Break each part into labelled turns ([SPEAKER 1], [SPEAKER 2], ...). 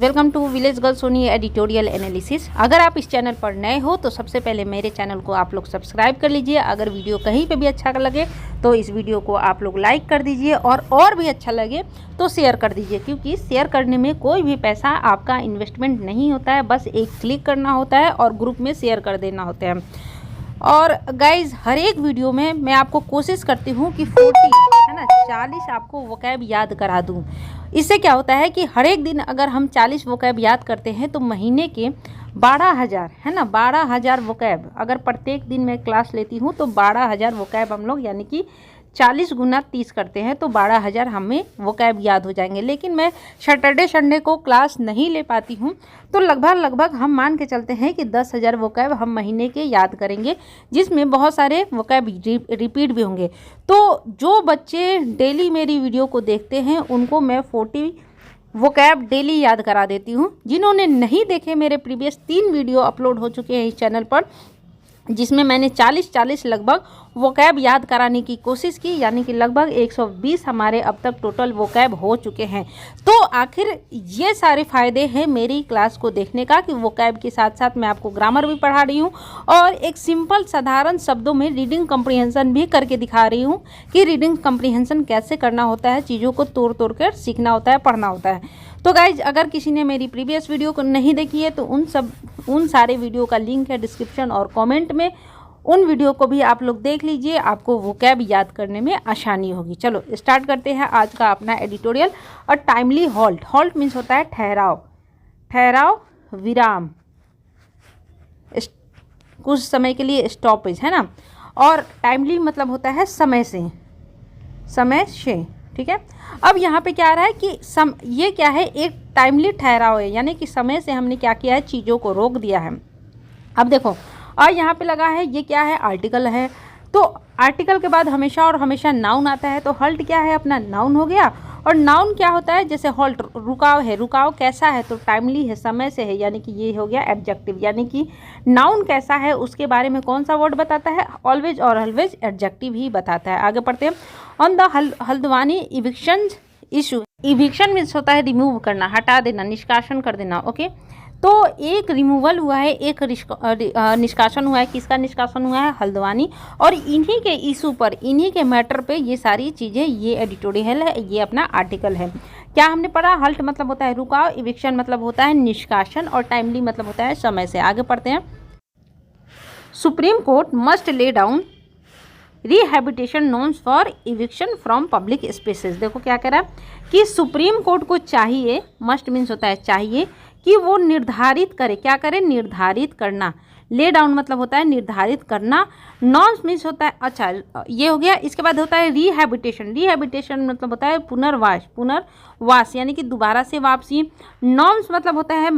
[SPEAKER 1] Welcome to village girl Soni editorial analysis. अगर आप इस चैनल पर नए हो तो सबसे पहले मेरे चैनल को आप लोग सब्सक्राइब कर लीजिए। अगर वीडियो कहीं पे भी अच्छा लगे तो इस वीडियो को आप लोग लाइक कर दीजिए और भी अच्छा लगे तो शेयर कर दीजिए, क्योंकि शेयर करने में कोई भी पैसा आपका इन्वेस्टमेंट नहीं होता है, बस एक क्लिक करना होता है और ग्रुप में शेयर कर देना होता है। और गाइज हर एक वीडियो में मैं आपको कोशिश करती हूँ कि 40 है ना 40 आपको वोकैब याद करा दूँ। इससे क्या होता है कि हर एक दिन अगर हम 40 वोकैब याद करते हैं तो महीने के 12,000 है ना 12,000 वोकैब, अगर प्रत्येक दिन मैं क्लास लेती हूँ तो 12,000 वोकैब हम लोग यानी कि 40 गुना 30 करते हैं तो 12,000 हमें वोकैब याद हो जाएंगे। लेकिन मैं सैटरडे संडे को क्लास नहीं ले पाती हूँ तो लगभग हम मान के चलते हैं कि 10,000 वोकैब हम महीने के याद करेंगे, जिसमें बहुत सारे वोकैब रिपीट भी होंगे। तो जो बच्चे डेली मेरी वीडियो को देखते हैं उनको मैं 40 वोकैब डेली याद करा देती हूँ। जिन्होंने नहीं देखे, मेरे प्रीवियस 3 वीडियो अपलोड हो चुके हैं इस चैनल पर, जिसमें मैंने 40 लगभग वोकैब याद कराने की कोशिश की, यानी कि लगभग 120 हमारे अब तक टोटल वोकैब हो चुके हैं। तो आखिर ये सारे फ़ायदे हैं मेरी क्लास को देखने का कि वोकैब के साथ साथ मैं आपको ग्रामर भी पढ़ा रही हूँ और एक सिंपल साधारण शब्दों में रीडिंग कम्प्रीहेंशन भी करके दिखा रही हूँ कि रीडिंग कम्प्रीहेंशन कैसे करना होता है, चीज़ों को तोड़ कर सीखना होता है, पढ़ना होता है। तो गाइज अगर किसी ने मेरी प्रीवियस वीडियो को नहीं देखी है तो उन सारे वीडियो का लिंक है डिस्क्रिप्शन और कमेंट में, उन वीडियो को भी आप लोग देख लीजिए, आपको वोकैब याद करने में आसानी होगी। चलो स्टार्ट करते हैं आज का अपना एडिटोरियल। और टाइमली हॉल्ट, हॉल्ट मीन्स होता है ठहराव, विराम, कुछ समय के लिए स्टॉपेज है ना। और टाइमली मतलब होता है समय से, ठीक है। अब यहाँ पे क्या आ रहा है कि ये क्या है, एक टाइमली ठहराव है, यानी कि समय से हमने क्या किया है, चीज़ों को रोक दिया है। अब देखो और यहाँ पे लगा है, ये क्या है, आर्टिकल है। तो आर्टिकल के बाद हमेशा और हमेशा नाउन आता है, तो हॉल्ट क्या है, अपना नाउन हो गया। और नाउन क्या होता है, जैसे हॉल्ट रुकाव है, रुकाव कैसा है, तो टाइमली है, समय से है, यानी कि ये हो गया एडजेक्टिव, यानी कि नाउन कैसा है उसके बारे में कौन सा वर्ड बताता है, ऑलवेज और ऑलवेज एडजेक्टिव ही बताता है। आगे पढ़ते हैं। On the Haldwani eviction issue, eviction means होता है रिमूव करना, हटा देना, निष्कासन कर देना। ओके, तो एक रिमूवल हुआ है, एक निष्कासन हुआ है। किसका निष्कासन हुआ है, हल्द्वानी। और इन्हीं के इशू पर, इन्हीं के मैटर पे ये सारी चीज़ें, ये एडिटोरियल है, ये अपना आर्टिकल है। क्या हमने पढ़ा, हल्ट मतलब होता है रुकाव, इविक्शन मतलब होता है निष्कासन और टाइमली मतलब होता है समय से। आगे पढ़ते हैं। Supreme Court must lay down rehabilitation norms for eviction from public spaces. देखो क्या कह रहा है कि सुप्रीम कोर्ट को चाहिए, मस्ट मीन्स होता है चाहिए, कि वो निर्धारित करे, क्या करे, निर्धारित करना। ले डाउन मतलब होता है निर्धारित करना, नॉर्म्स मीन्स होता है, अच्छा ये हो गया। इसके बाद होता है रिहैबिटेशन, रिहैबिटेशन मतलब होता है पुनर्वास यानी कि दोबारा से वापसी। नॉर्म्स मतलब होता है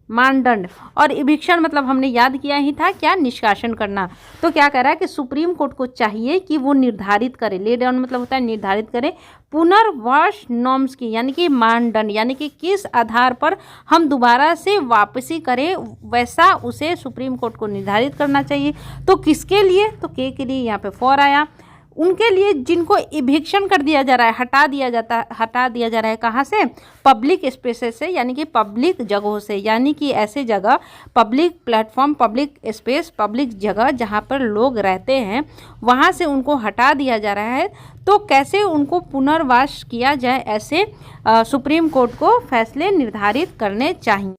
[SPEAKER 1] मानदंड। और इविक्शन मतलब हमने याद किया ही था, क्या, निष्कासन करना। तो क्या कह रहा है कि सुप्रीम कोर्ट को चाहिए कि वो निर्धारित करे, ले डाउन मतलब होता है निर्धारित करे, पुनर्वास नॉर्म्स की, यानी कि मानदंड, यानी कि किस आधार पर हम दोबारा से वापसी करें, वैसा उसे सुप्रीम कोर्ट को निर्धारित करना चाहिए। तो किसके लिए, तो के लिए यहाँ पे फॉर आया, उनके लिए जिनको इविक्शन कर दिया जा रहा है, हटा दिया जा रहा है, कहाँ से, पब्लिक स्पेसेस से, यानी कि पब्लिक जगहों से, यानी कि ऐसे जगह, public platform, public space, public जगह जहाँ पर लोग रहते हैं, वहाँ से उनको हटा दिया जा रहा है। तो कैसे उनको पुनर्वास किया जाए, ऐसे सुप्रीम कोर्ट को फैसले निर्धारित करने चाहिए।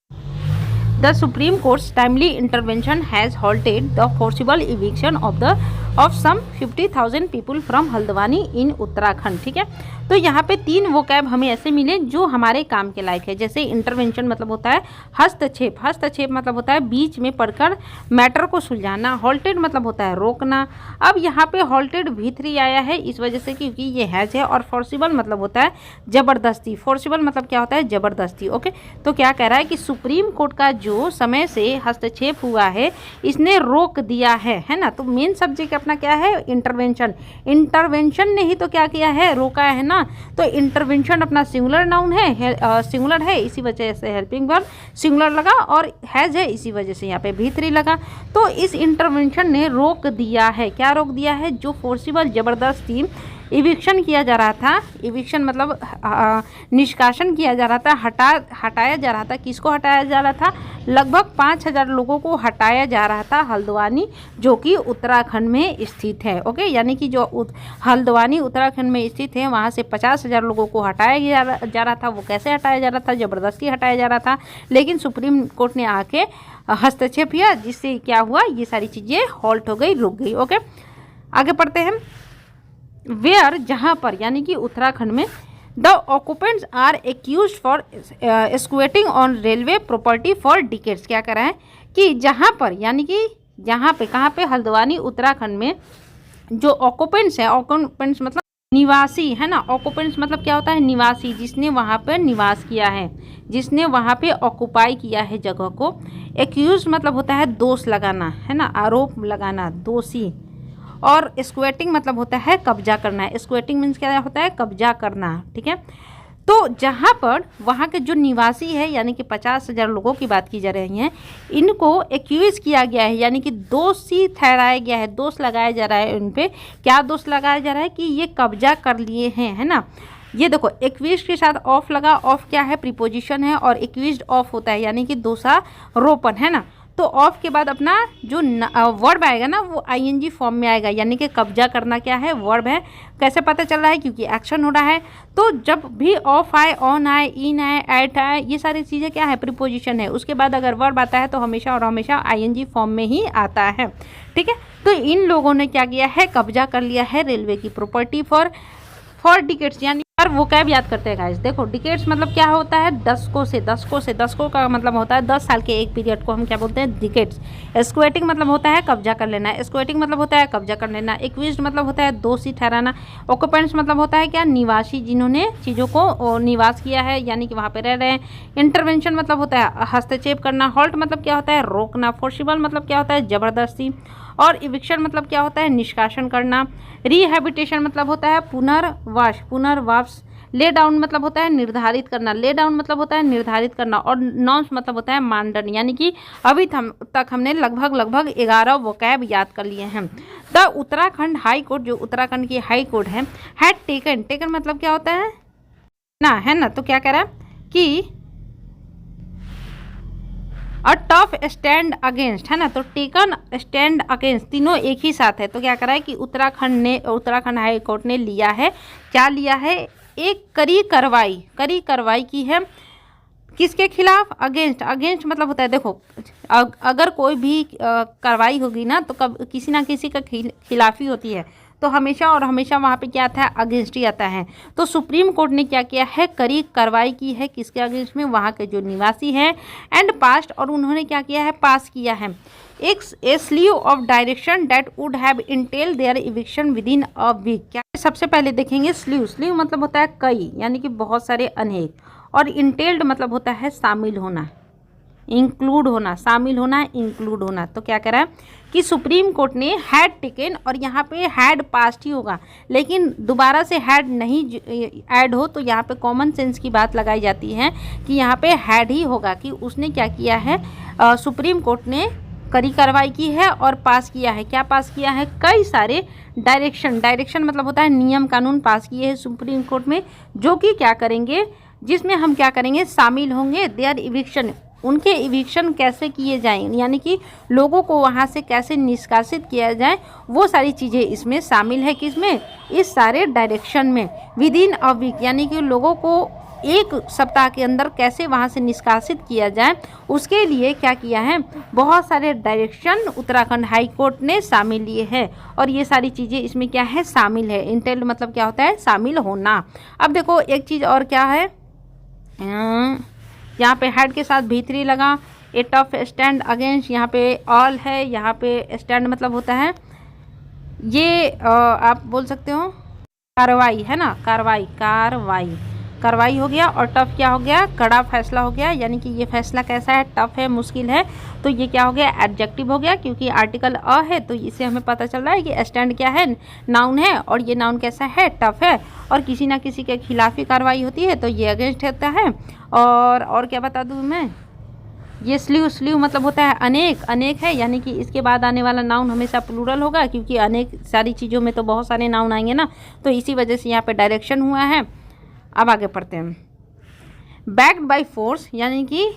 [SPEAKER 1] The Supreme Court's timely intervention has halted the forcible eviction of some 50,000 people from Haldwani in Uttarakhand. ठीक है, तो यहाँ पे 3 वोकैब हमें ऐसे मिले जो हमारे काम के लायक है। जैसे इंटरवेंशन मतलब होता है हस्तक्षेप, हस्तक्षेप मतलब होता है बीच में पड़कर मैटर को सुलझाना। हॉल्टेड मतलब होता है रोकना। अब यहाँ पे हॉल्टेड V3 आया है इस वजह से क्योंकि ये हैज है। और फोर्सिबल मतलब होता है जबरदस्ती, फोर्सिबल मतलब क्या होता है, जबरदस्ती। ओके, तो क्या कह रहा है कि सुप्रीम कोर्ट का जो समय से हस्तक्षेप हुआ है इसने रोक दिया है ना। तो मेन सब्जेक्ट अपना क्या है, इंटरवेंशन। इंटरवेंशन ने ही तो क्या किया है, रोका है ना। तो इंटरवेंशन अपना सिंगुलर नाउन है, सिंगुलर है, इसी वजह से हेल्पिंग वर्ब सिंगुलर लगा, और हैज है इसी वजह से यहाँ पे V3 लगा। तो इस इंटरवेंशन ने रोक दिया है, क्या रोक दिया है, जो फोर्सिबल जबरदस्ती इविक्शन किया जा रहा था। इविक्शन मतलब निष्कासन किया जा रहा था, हटाया जा रहा था। किसको हटाया जा रहा था? लगभग 5000 लोगों को हटाया जा रहा था हल्द्वानी, जो कि उत्तराखंड में स्थित है। ओके, यानी कि जो हल्द्वानी उत्तराखंड में स्थित है वहाँ से 50,000 लोगों को हटाया जा रहा था। वो कैसे हटाया जा रहा था? ज़बरदस्ती हटाया जा रहा था। लेकिन सुप्रीम कोर्ट ने आके हस्तक्षेप किया, जिससे क्या हुआ, ये सारी चीज़ें हॉल्ट हो गई, रुक गई। ओके, आगे पढ़ते हैं। वेयर, जहाँ पर, यानी कि उत्तराखंड में, the occupants are accused for squatting on railway property for decades. क्या करा है कि जहाँ पर, यानी कि जहाँ पे, कहाँ पे? हल्द्वानी उत्तराखंड में जो ऑक्यूपेंट्स है, ऑक्यूपेंट्स मतलब निवासी है ना। ऑक्यूपेंट्स मतलब क्या होता है? निवासी, जिसने वहाँ पर निवास किया है, जिसने वहाँ पे ऑक्यूपाई किया है जगह को। एक्यूज मतलब होता है दोष लगाना, है ना, आरोप लगाना, दोषी। और स्क्वेटिंग मतलब होता है कब्जा करना। स्क्वेटिंग मीन्स क्या होता है? कब्जा करना। ठीक है, तो जहाँ पर वहाँ के जो निवासी है, यानी कि 50,000 लोगों की बात की जा रही है, इनको एक्यूज किया गया है, यानी कि दोषी ठहराया गया है, दोष लगाया जा रहा है उन पे। क्या दोष लगाया जा रहा है? कि ये कब्जा कर लिए हैं, है ना। ये देखो, एक्यूज के साथ ऑफ लगा। ऑफ क्या है? प्रीपोजिशन है, और एक्यूज्ड ऑफ होता है, यानी कि दोषारोपण, है ना। तो ऑफ के बाद अपना जो वर्ब आएगा ना, वो आईएनजी फॉर्म में आएगा, यानी कि कब्जा करना क्या है? वर्ब है। कैसे पता चल रहा है? क्योंकि एक्शन हो रहा है। तो जब भी ऑफ आए, ऑन आए, इन आए, एट आए, ये सारी चीज़ें क्या है? प्रीपोजिशन है। उसके बाद अगर वर्ब आता है तो हमेशा और हमेशा आईएनजी फॉर्म में ही आता है। ठीक है, तो इन लोगों ने क्या किया है? कब्जा कर लिया है रेलवे की प्रॉपर्टी फॉर डिकेड्स। यानी यार वो कैब याद करते हैं गाइस। देखो, डिकेड्स मतलब क्या होता है? दशकों का मतलब होता है 10 साल के एक पीरियड को हम क्या बोलते हैं? डिकेड्स। स्क्वेटिंग मतलब होता है कब्जा कर लेना। स्क्वेटिंग मतलब होता है कब्जा कर लेना। एक्यूज्ड मतलब होता है दोषी ठहराना। ऑक्यूपेंट्स मतलब होता है क्या? निवासी, जिन्होंने चीज़ों को निवास किया है, यानी कि वहाँ पे रह रहे हैं। इंटरवेंशन मतलब होता है हस्तक्षेप करना। हॉल्ट मतलब क्या होता है? रोकना। फोर्सिबल मतलब क्या होता है? जबरदस्ती। और इविक्शन मतलब क्या होता है? निष्कासन करना। रिहैबिटेशन मतलब होता है पुनर्वास। ले डाउन मतलब होता है निर्धारित करना। ले डाउन मतलब होता है निर्धारित करना। और नॉर्म्स मतलब होता है मानदंड। यानी कि अभी तक हमने लगभग 11 वोकैब याद कर लिए हैं। द उत्तराखंड हाई कोर्ट, जो उत्तराखंड की हाई कोर्ट है, हैड टेकन मतलब क्या होता है ना, है ना। तो क्या कह रहा है कि अ टफ स्टैंड अगेंस्ट, है ना। तो टेकन, स्टैंड, अगेंस्ट, तीनों एक ही साथ है। तो क्या करा है कि उत्तराखंड हाई कोर्ट ने लिया है, क्या लिया है? एक कड़ी कार्रवाई की है। किसके खिलाफ? अगेंस्ट मतलब होता है, देखो, अगर कोई भी कार्रवाई होगी ना, तो कब किसी ना किसी का खिलाफी होती है, तो हमेशा और हमेशा वहाँ पे क्या आता है? अगेंस्ट ही आता है। तो सुप्रीम कोर्ट ने क्या किया है? कड़ी कार्रवाई की है। किसके अगेंस्ट में? वहाँ के जो निवासी हैं। एंड पास्ट, और उन्होंने क्या किया है? पास किया है एक sleeve of direction that would have entail their eviction within a week. क्या? सबसे पहले देखेंगे स्लीव मतलब होता है कई, यानी कि बहुत सारे, अनेक। और इंटेल्ड मतलब होता है शामिल होना, इंक्लूड होना, शामिल होना, इंक्लूड होना। तो क्या कह रहा है कि सुप्रीम कोर्ट ने हैड टेकन, और यहाँ पे हैड पास्ट ही होगा, लेकिन दोबारा से हैड नहीं ऐड हो, तो यहाँ पे कॉमन सेंस की बात लगाई जाती है कि यहाँ पे हैड ही होगा। कि उसने क्या किया है? सुप्रीम कोर्ट ने कड़ी कार्रवाई की है और पास किया है। क्या पास किया है? कई सारे डायरेक्शन मतलब होता है नियम कानून पास किए हैं सुप्रीम कोर्ट में, जो कि क्या करेंगे? जिसमें हम क्या करेंगे? शामिल होंगे देयर इविक्शन, उनके इविक्शन कैसे किए जाएं, यानी कि लोगों को वहाँ से कैसे निष्कासित किया जाए, वो सारी चीज़ें इसमें शामिल है। किसमें? इस सारे डायरेक्शन में। विद इन अ वीक, यानी कि लोगों को एक सप्ताह के अंदर कैसे वहाँ से निष्कासित किया जाए, उसके लिए क्या किया है? बहुत सारे डायरेक्शन उत्तराखंड हाई कोर्ट ने शामिल लिए हैं। और ये सारी चीज़ें इसमें क्या है? शामिल है। इंटेल मतलब क्या होता है? शामिल होना। अब देखो एक चीज़ और क्या है, यहाँ पे हेड के साथ भीतरी लगा। ए टफ स्टैंड अगेंस्ट, यहाँ पे ऑल है, यहाँ पे स्टैंड मतलब होता है ये आप बोल सकते हो कार्रवाई, है ना। कार्रवाई हो गया। और टफ क्या हो गया? कड़ा फैसला हो गया, यानी कि ये फैसला कैसा है? टफ है, मुश्किल है। तो ये क्या हो गया? एडजेक्टिव हो गया, क्योंकि आर्टिकल अ है, तो इससे हमें पता चल रहा है कि स्टैंड क्या है? नाउन है, और ये नाउन कैसा है? टफ है। और किसी ना किसी के खिलाफ ही कार्रवाई होती है, तो ये अगेंस्ट होता है। और क्या बता दूँ मैं? ये स्लीव मतलब होता है अनेक, अनेक है, यानी कि इसके बाद आने वाला नाउन हमेशा प्लूरल होगा, क्योंकि अनेक सारी चीज़ों में तो बहुत सारे नाउन आएंगे ना, तो इसी वजह से यहाँ पे डायरेक्शन हुआ है। अब आगे पढ़ते हैं। बैक्ड बाय फोर्स, यानी कि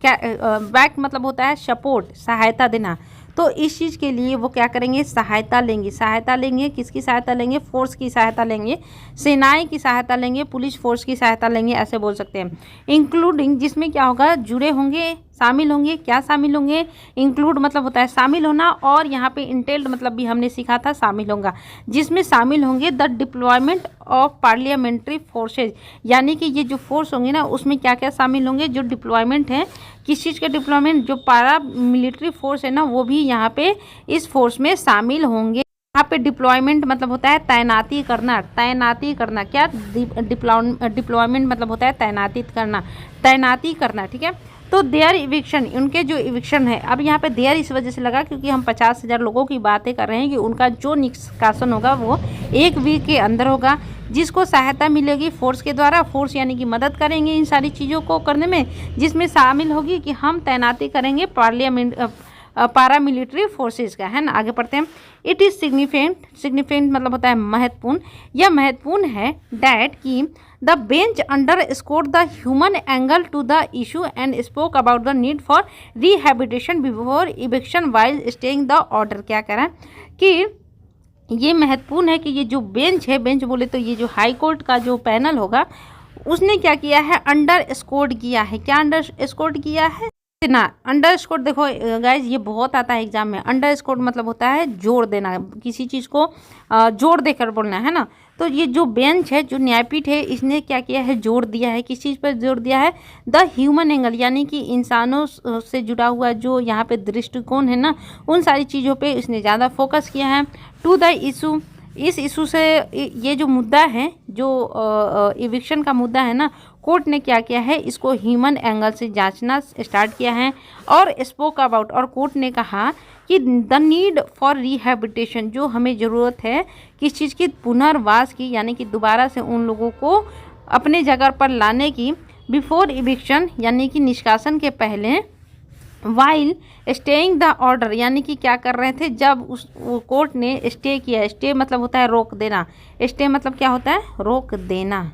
[SPEAKER 1] क्या, बैक मतलब होता है सपोर्ट, सहायता देना। तो इस चीज़ के लिए वो क्या करेंगे, सहायता लेंगे। सहायता लेंगे, किसकी सहायता लेंगे, फोर्स की सहायता लेंगे, सेनाएं की सहायता लेंगे, पुलिस फोर्स की सहायता लेंगे, ऐसे बोल सकते हैं। इंक्लूडिंग, जिसमें क्या होगा, जुड़े होंगे, शामिल होंगे। क्या शामिल होंगे, इंक्लूड मतलब होता है शामिल होना, और यहाँ पे इंटेल्ड मतलब भी हमने सीखा था शामिल होगा, जिसमें शामिल होंगे the deployment of parliamentary forces, यानी कि ये जो फोर्स होंगे ना उसमें क्या क्या शामिल होंगे, जो डिप्लॉयमेंट है, किस चीज़ का डिप्लॉयमेंट, जो पारा मिलिट्री फोर्स है ना वो भी यहाँ पे इस फोर्स में शामिल होंगे। यहाँ पे डिप्लॉयमेंट मतलब होता है तैनाती करना, तैनाती करना। क्या, डिप्लॉयमेंट मतलब होता है तैनाती करना, तैनाती करना, ठीक है। तो देयर इविक्शन, उनके जो इविक्शन है, अब यहाँ पे देयर इस वजह से लगा क्योंकि हम 50,000 लोगों की बातें कर रहे हैं कि उनका जो निष्कासन होगा वो 1 वीक के अंदर होगा, जिसको सहायता मिलेगी फोर्स के द्वारा। फोर्स यानी कि मदद करेंगे इन सारी चीज़ों को करने में, जिसमें शामिल होगी कि हम तैनाती करेंगे पारामिलिट्री फोर्सेस का, है ना। आगे पढ़ते हैं। इट इज़ सिग्निफिकेंट मतलब होता है महत्वपूर्ण, यह महत्वपूर्ण है डैट कि the bench underscore the human angle to the issue and spoke about the need for rehabilitation before eviction while staying the order. क्या कह रहा है कि ये महत्वपूर्ण है कि ये जो बेंच है, बेंच बोले तो ये जो हाई कोर्ट का जो पैनल होगा, उसने क्या किया है, अंडर स्कोर्ड किया है। क्या अंडर स्कोर्ड किया है ना, अंडर स्कोर। देखो गाइज ये बहुत आता है एग्जाम में। अंडर स्कोर मतलब होता है जोड़ देना, किसी चीज़ को जोड़ देकर बोलना, है ना। तो ये जो बेंच है, जो न्यायपीठ है, इसने क्या किया है, जोड़ दिया है। किस चीज़ पर जोड़ दिया है, द ह्यूमन एंगल, यानी कि इंसानों से जुड़ा हुआ जो यहाँ पे दृष्टिकोण है ना, उन सारी चीज़ों पे इसने ज़्यादा फोकस किया है। टू द इशू, इस इशू से, ये जो मुद्दा है, जो इविक्शन का मुद्दा है ना, कोर्ट ने क्या किया है, इसको ह्यूमन एंगल से जांचना स्टार्ट किया है। और स्पोक अबाउट, और कोर्ट ने कहा कि द नीड फॉर रिहैबिलिटेशन, जो हमें ज़रूरत है किस चीज़ की, पुनर्वास की, यानी कि दोबारा से उन लोगों को अपने जगह पर लाने की, बिफोर इविक्शन यानी कि निष्कासन के पहले, वाइल स्टेइंग द ऑर्डर, यानी कि क्या कर रहे थे, जब उस कोर्ट ने स्टे किया। स्टे मतलब होता है रोक देना, स्टे मतलब क्या होता है, रोक देना।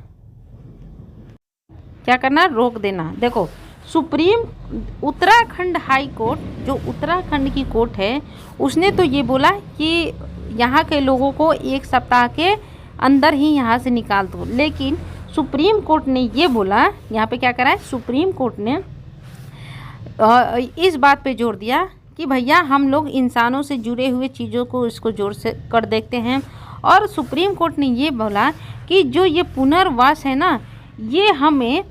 [SPEAKER 1] क्या करना, रोक देना। देखो सुप्रीम उत्तराखंड हाई कोर्ट, जो उत्तराखंड की कोर्ट है, उसने तो ये बोला कि यहाँ के लोगों को 1 सप्ताह के अंदर ही यहाँ से निकाल दो, लेकिन सुप्रीम कोर्ट ने ये बोला, यहाँ पे क्या करा है, सुप्रीम कोर्ट ने इस बात पे जोर दिया कि भैया हम लोग इंसानों से जुड़े हुए चीज़ों को इसको जोर से कर देखते हैं। और सुप्रीम कोर्ट ने ये बोला कि जो ये पुनर्वास है ना, ये हमें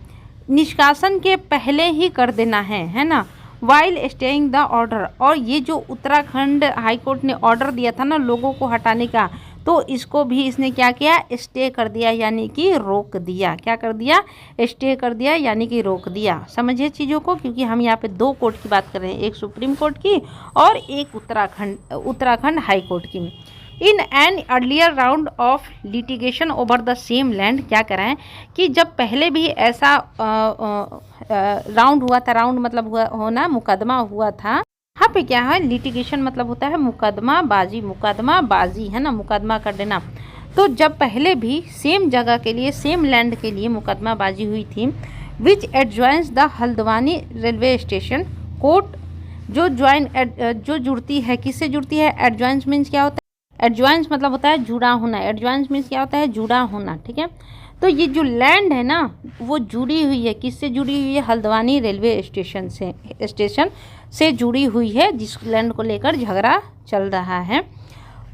[SPEAKER 1] निष्कासन के पहले ही कर देना है ना, वाइल स्टेइंग द ऑर्डर। और ये जो उत्तराखंड हाई कोर्ट ने ऑर्डर दिया था ना लोगों को हटाने का, तो इसको भी इसने क्या किया, स्टे कर दिया, यानी कि रोक दिया। क्या कर दिया, स्टे कर दिया, यानी कि रोक दिया। समझिए चीज़ों को, क्योंकि हम यहाँ पे 2 कोर्ट की बात कर रहे हैं, एक सुप्रीम कोर्ट की और एक उत्तराखंड हाई कोर्ट की। In an earlier round of litigation over the same land, क्या कराएं कि जब पहले भी ऐसा राउंड हुआ था, राउंड मतलब होना, मुकदमा हुआ था। यहाँ पे क्या है, लिटिगेशन मतलब होता है मुकदमाबाजी, मुकदमाबाजी, है ना, मुकदमा कर देना। तो जब पहले भी सेम जगह के लिए, सेम लैंड के लिए मुकदमाबाजी हुई थी, which adjoins the Haldwani railway station court, जो जुड़ती है, किससे जुड़ती है, एडजॉइंस मीन्स क्या होता है, एडजॉइंस मतलब होता है जुड़ा होना, एडजॉइंस मीन्स क्या होता है, जुड़ा होना, ठीक है। तो ये जो लैंड है ना, वो जुड़ी हुई है, किससे जुड़ी हुई है, हल्द्वानी रेलवे स्टेशन से जुड़ी हुई है, जिस लैंड को लेकर झगड़ा चल रहा है।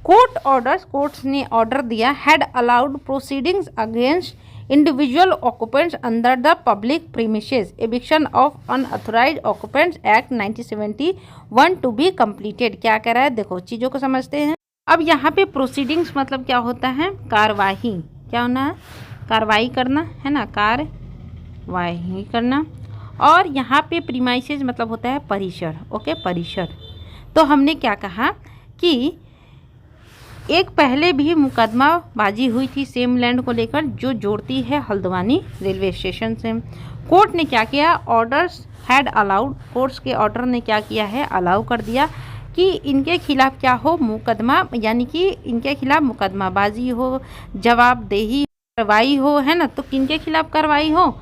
[SPEAKER 1] कोर्ट्स ने ऑर्डर दिया, had allowed proceedings against individual occupants under the public premises eviction of unauthorised occupants act 1971 to be completed. क्या कह रहा है, देखो चीज़ों को समझते हैं। अब यहाँ पे प्रोसीडिंग्स मतलब क्या होता है, कार्यवाही, क्या होना है, कार्रवाई करना, है ना, कार्यवाही करना। और यहाँ पे प्रीमाइसेस मतलब होता है परिसर, ओके, परिसर। तो हमने क्या कहा कि एक पहले भी मुकदमाबाजी हुई थी सेम लैंड को लेकर, जो जोड़ती है हल्द्वानी रेलवे स्टेशन से। कोर्ट ने क्या किया, ऑर्डर्स हैड अलाउड, कोर्ट्स के ऑर्डर ने क्या किया है, अलाउ कर दिया कि इनके खिलाफ क्या हो, मुकदमा, यानी कि इनके खिलाफ मुकदमाबाजी हो, जवाबदेही कार्रवाई हो, है ना। तो किनके खिलाफ कार्रवाई हो,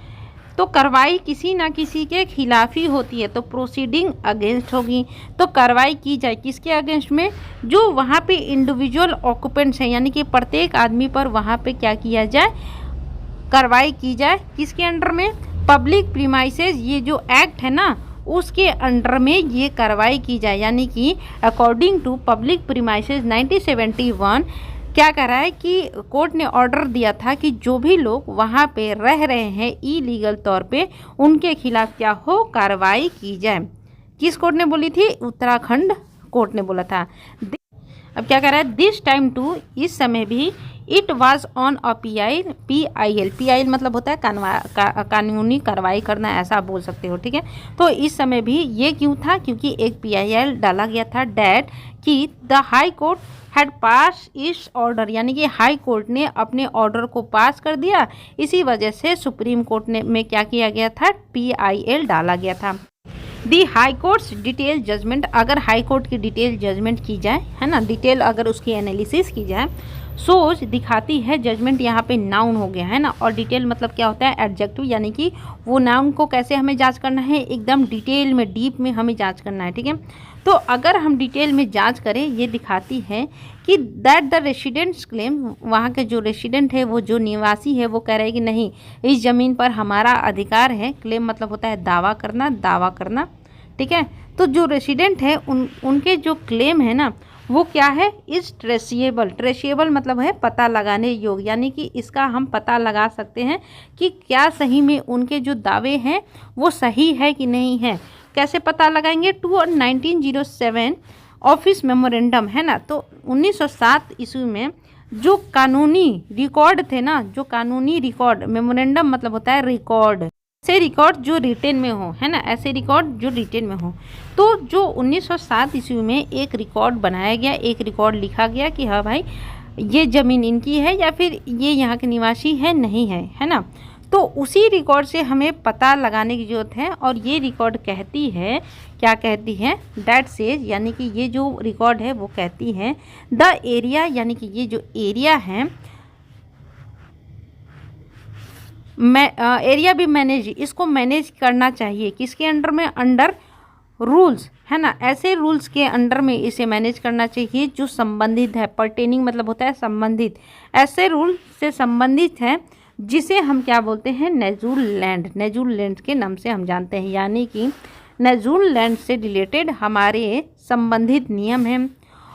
[SPEAKER 1] तो कार्रवाई किसी ना किसी के खिलाफ ही होती है, तो प्रोसीडिंग अगेंस्ट होगी। तो कार्रवाई की जाए किसके अगेंस्ट में, जो वहाँ पे इंडिविजुअल ऑक्यूपेंट्स हैं, यानी कि प्रत्येक आदमी पर वहाँ पे क्या किया जाए, कार्रवाई की जाए। किसके अंडर में, पब्लिक प्रीमाइसेस, ये जो एक्ट है ना उसके अंडर में ये कार्रवाई की जाए। यानी कि अकॉर्डिंग टू पब्लिक प्रीमाइसेस 1971 क्या कर रहा है कि कोर्ट ने ऑर्डर दिया था कि जो भी लोग वहाँ पे रह रहे हैं इलीगल तौर पे, उनके खिलाफ क्या हो, कार्रवाई की जाए। किस कोर्ट ने बोली थी, उत्तराखंड कोर्ट ने बोला था। अब क्या कर रहा है, दिस टाइम टू, इस समय भी, it was on a PIL मतलब होता है कानूनी कार्रवाई करना, ऐसा आप बोल सकते हो, ठीक है। तो इस समय भी ये क्यों था, क्योंकि एक PIL डाला गया था, डैट कि द हाई कोर्ट हैड पास इस ऑर्डर, यानी कि हाई कोर्ट ने अपने ऑर्डर को पास कर दिया, इसी वजह से सुप्रीम कोर्ट ने में क्या किया गया था, PIL डाला गया था। दी हाई कोर्ट्स डिटेल जजमेंट, अगर हाई कोर्ट की डिटेल जजमेंट की जाए, है ना, डिटेल अगर उसकी एनालिसिस की जाए, सोच दिखाती है, जजमेंट यहाँ पे नाउन हो गया, है ना, और डिटेल मतलब क्या होता है, एडजेक्टिव, यानी कि वो नाउन को कैसे हमें जांच करना है, एकदम डिटेल में, डीप में हमें जांच करना है, ठीक है। तो अगर हम डिटेल में जांच करें, ये दिखाती है कि दैट द रेसिडेंट्स क्लेम, वहाँ के जो रेसिडेंट है, वो जो निवासी है, वो कह रहे हैं कि नहीं, इस ज़मीन पर हमारा अधिकार है। क्लेम मतलब होता है दावा करना, ठीक है। तो जो रेसिडेंट है उनके जो क्लेम है ना, वो क्या है, इस ट्रेसिएबल मतलब है पता लगाने योग्य, यानी कि इसका हम पता लगा सकते हैं कि क्या सही में उनके जो दावे हैं वो सही है कि नहीं है। कैसे पता लगाएंगे, 1907 ऑफिस मेमोरेंडम, है ना। तो 1907 ईस्वी में जो कानूनी रिकॉर्ड थे ना, जो कानूनी रिकॉर्ड, मेमोरेंडम मतलब होता है रिकॉर्ड, ऐसे रिकॉर्ड जो रिटेन में हो, है ना, ऐसे रिकॉर्ड जो रिटेन में हो। तो जो 1907 ईस्वी में एक रिकॉर्ड बनाया गया, एक रिकॉर्ड लिखा गया कि हाँ भाई ये ज़मीन इनकी है या फिर ये यहाँ के निवासी है नहीं है, है ना। तो उसी रिकॉर्ड से हमें पता लगाने की ज़रूरत है, और ये रिकॉर्ड कहती है, क्या कहती है, दैट सेज, यानी कि ये जो रिकॉर्ड है वो कहती है द एरिया, यानी कि ये जो एरिया है, एरिया भी मैनेज, इसको मैनेज करना चाहिए किसके अंडर में, अंडर रूल्स, है ना, ऐसे रूल्स के अंडर में इसे मैनेज करना चाहिए जो संबंधित है, पर्टेनिंग मतलब होता है संबंधित, ऐसे रूल से संबंधित है जिसे हम क्या बोलते हैं, नेजुल लैंड के नाम से हम जानते हैं। यानी कि नेजुल लैंड से रिलेटेड हमारे संबंधित नियम हैं,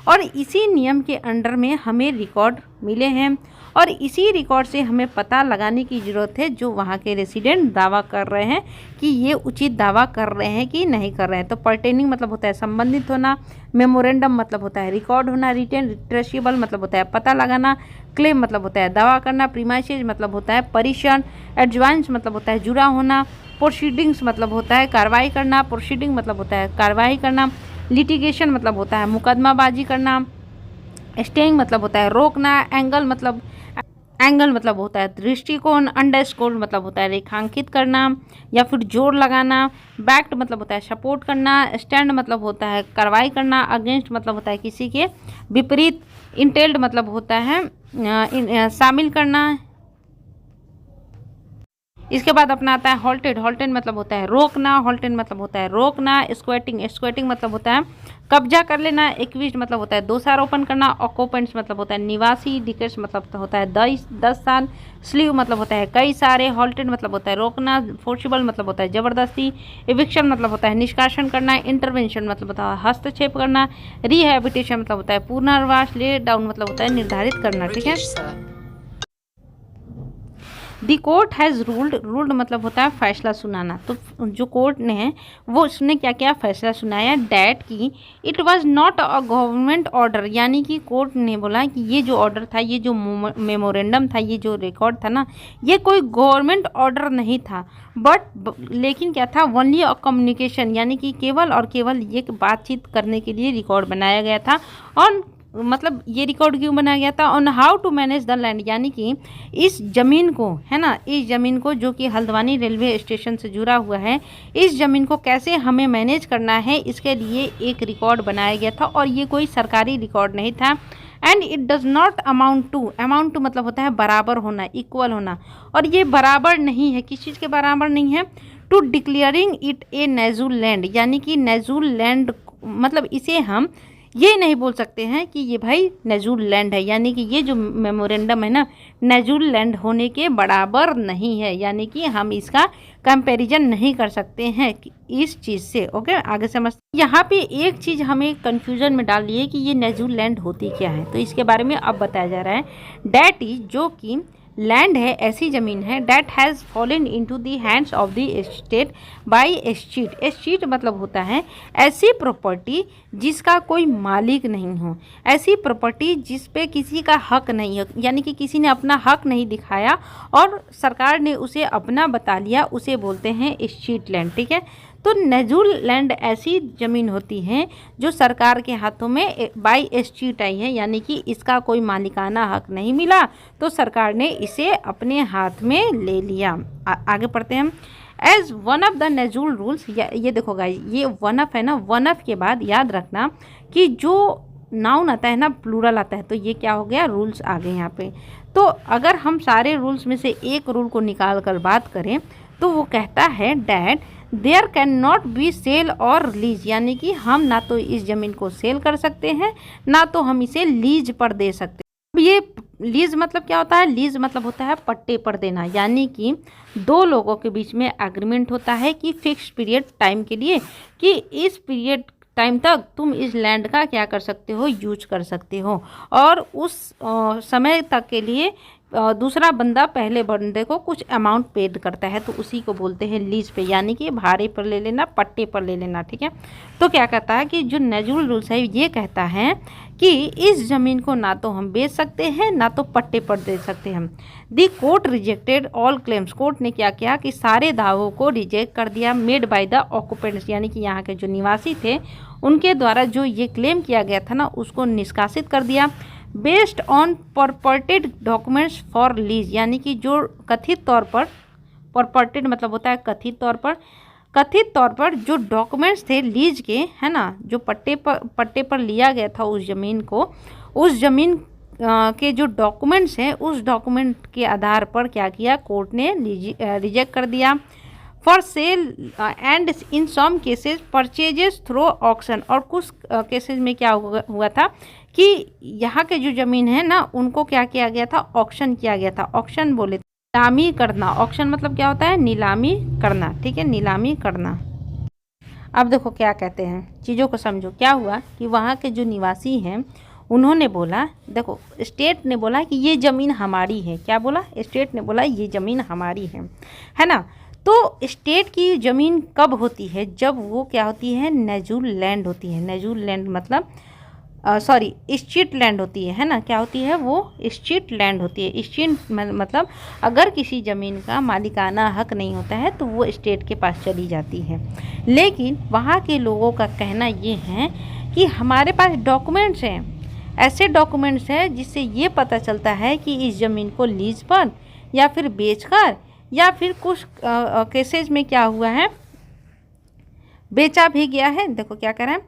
[SPEAKER 1] और इसी नियम के अंडर में हमें रिकॉर्ड मिले हैं, और इसी रिकॉर्ड से हमें पता लगाने की ज़रूरत है जो वहाँ के रेसिडेंट दावा कर रहे हैं कि ये उचित दावा कर रहे हैं कि नहीं कर रहे हैं। तो पर्टेनिंग मतलब होता है संबंधित होना, मेमोरेंडम मतलब होता है रिकॉर्ड होना, रिटेन ट्रेसेबल मतलब होता है पता लगाना, क्लेम मतलब होता है दावा करना, प्रीमाइसेज मतलब होता है परीक्षण, एडवांस मतलब होता है जुड़ा होना, प्रोसीडिंग्स मतलब होता है कार्रवाई करना, प्रोसीडिंग मतलब होता है कार्रवाई करना, लिटिगेशन मतलब होता है मुकदमाबाजी करना, स्टेइंग मतलब होता है रोकना, एंगल मतलब होता है दृष्टिकोण, अंडरस्कोर मतलब होता है रेखांकित करना या फिर जोर लगाना, बैक्ड मतलब होता है सपोर्ट करना, स्टैंड मतलब होता है कार्रवाई करना, अगेंस्ट मतलब होता है किसी के विपरीत, इंटेल्ड मतलब होता है शामिल करना। इसके बाद अपना आता है हॉल्टेड मतलब होता है रोकना, स्क्वेटिंग मतलब होता है कब्जा कर लेना, एक्विज्ड मतलब होता है दोषारोपण करना, ऑक्यूपेंट्स मतलब होता है निवासी, डिकेट्स मतलब होता है 10 साल, स्लीव मतलब होता है कई सारे, हॉल्टेड मतलब होता है रोकना, फोर्सिबल मतलब होता है जबरदस्ती, एविक्शन मतलब होता है निष्कासन करना, इंटरवेंशन मतलब होता है हस्तक्षेप करना, रिहैबिलिटेशन मतलब होता है पुनर्वास, ले डाउन मतलब होता है निर्धारित करना। ठीक है, दी कोर्ट हैज़ रूल्ड मतलब होता है फैसला सुनाना। तो जो कोर्ट ने है वो उसने क्या क्या फैसला सुनाया, डैट की it was not a government order, यानी कि कोर्ट ने बोला कि ये जो ऑर्डर था, ये जो मेमोरेंडम था, ये जो रिकॉर्ड था ना, ये कोई गवर्नमेंट ऑर्डर नहीं था, लेकिन क्या था, ओनली अ कम्युनिकेशन, यानी कि केवल और केवल ये बातचीत करने के लिए रिकॉर्ड बनाया गया था ऑन मतलब ये रिकॉर्ड क्यों बनाया गया था, on how to manage the land, यानी कि इस ज़मीन को, है ना, इस ज़मीन को जो कि हल्द्वानी रेलवे स्टेशन से जुड़ा हुआ है, इस ज़मीन को कैसे हमें मैनेज करना है, इसके लिए एक रिकॉर्ड बनाया गया था। और ये कोई सरकारी रिकॉर्ड नहीं था। And it does not amount to मतलब होता है बराबर होना, इक्वल होना, और ये बराबर नहीं है, किस चीज़ के बराबर नहीं है, to declaring it a nazul land, यानी कि नेजुल लैंड मतलब इसे हम ये नहीं बोल सकते हैं कि ये भाई नेजुल लैंड है, यानी कि ये जो मेमोरेंडम है ना, नेजुल लैंड होने के बराबर नहीं है, यानी कि हम इसका कंपैरिजन नहीं कर सकते हैं इस चीज़ से। ओके, आगे समझते। यहाँ पे एक चीज़ हमें कंफ्यूजन में डाल दी है कि ये नेजुल लैंड होती क्या है, तो इसके बारे में अब बताया जा रहा है। डैट इज, जो कि लैंड है, ऐसी ज़मीन है, that has fallen into the hands of the state by estate. Estate मतलब होता है ऐसी प्रॉपर्टी जिसका कोई मालिक नहीं हो, ऐसी प्रॉपर्टी जिस पे किसी का हक नहीं हो, यानी कि किसी ने अपना हक नहीं दिखाया और सरकार ने उसे अपना बता लिया, उसे बोलते हैं एस्टेट लैंड। ठीक है, तो नेजुल लैंड ऐसी ज़मीन होती है जो सरकार के हाथों में बाय एस्टेट आई है, यानी कि इसका कोई मालिकाना हक नहीं मिला, तो सरकार ने इसे अपने हाथ में ले लिया। आगे पढ़ते हैं हम। As one of the nazul rules, ये देखो गाइस, ये वन ऑफ है ना, वन ऑफ के बाद याद रखना कि जो नाउन आता है ना, प्लूरल आता है, तो ये क्या हो गया, रूल्स आ गए यहाँ पे। तो अगर हम सारे रूल्स में से एक रूल को निकाल कर बात करें तो वो कहता है that there cannot be sale or lease, यानी कि हम ना तो इस ज़मीन को सेल कर सकते हैं, ना तो हम इसे लीज पर दे सकते हैं। अब ये लीज मतलब क्या होता है, लीज मतलब होता है पट्टे पर देना, यानी कि दो लोगों के बीच में एग्रीमेंट होता है कि फिक्स पीरियड टाइम के लिए, कि इस पीरियड टाइम तक तुम इस लैंड का क्या कर सकते हो, यूज कर सकते हो, और उस समय तक के लिए दूसरा बंदा पहले बंदे को कुछ अमाउंट पेड करता है, तो उसी को बोलते हैं लीज पे, यानी कि भाड़े पर ले लेना, पट्टे पर ले लेना। ठीक है, तो क्या कहता है कि जो नेजुल रूल्स है ये कहता है कि इस ज़मीन को ना तो हम बेच सकते हैं, ना तो पट्टे पर दे सकते हैं। The court rejected all claims, court ने क्या किया कि सारे दावों को रिजेक्ट कर दिया, मेड बाय द ऑक्यूपेंट्स, यानी कि यहाँ के जो निवासी थे उनके द्वारा जो ये क्लेम किया गया था ना, उसको निष्कासित कर दिया। Based on purported documents for lease, यानी कि जो कथित तौर पर, परपर्टेड मतलब होता है कथित तौर पर जो डॉक्यूमेंट्स थे लीज के, है ना, जो पट्टे पर लिया गया था उस ज़मीन को, उस ज़मीन के जो डॉक्यूमेंट्स हैं, उस डॉक्यूमेंट के आधार पर क्या किया, कोर्ट ने रिजेक्ट कर दिया। For sale and in some cases purchases through auction, और कुछ केसेस में क्या हुआ था कि यहाँ के जो ज़मीन है ना, उनको क्या किया गया था, ऑक्शन किया गया था। ऑक्शन बोले नीलामी करना, ऑक्शन मतलब क्या होता है, नीलामी करना। ठीक है, नीलामी करना। अब देखो क्या कहते हैं, चीज़ों को समझो। क्या हुआ कि वहाँ के जो निवासी हैं उन्होंने बोला, देखो स्टेट ने बोला कि ये ज़मीन हमारी है, क्या बोला, स्टेट ने बोला ये ज़मीन हमारी है ना। तो स्टेट की ज़मीन कब होती है, जब वो क्या होती है, नेजुल लैंड होती है। नेजुल लैंड मतलब स्टेट लैंड होती है ना, क्या होती है वो, स्टेट लैंड होती है। स्टेट मतलब अगर किसी ज़मीन का मालिकाना हक नहीं होता है तो वो स्टेट के पास चली जाती है। लेकिन वहाँ के लोगों का कहना ये है कि हमारे पास डॉक्यूमेंट्स हैं, ऐसे डॉक्यूमेंट्स हैं जिससे ये पता चलता है कि इस ज़मीन को लीज पर या फिर बेचकर, या फिर कुछ केसेस में क्या हुआ है, बेचा भी गया है। देखो क्या कह रहे हैं,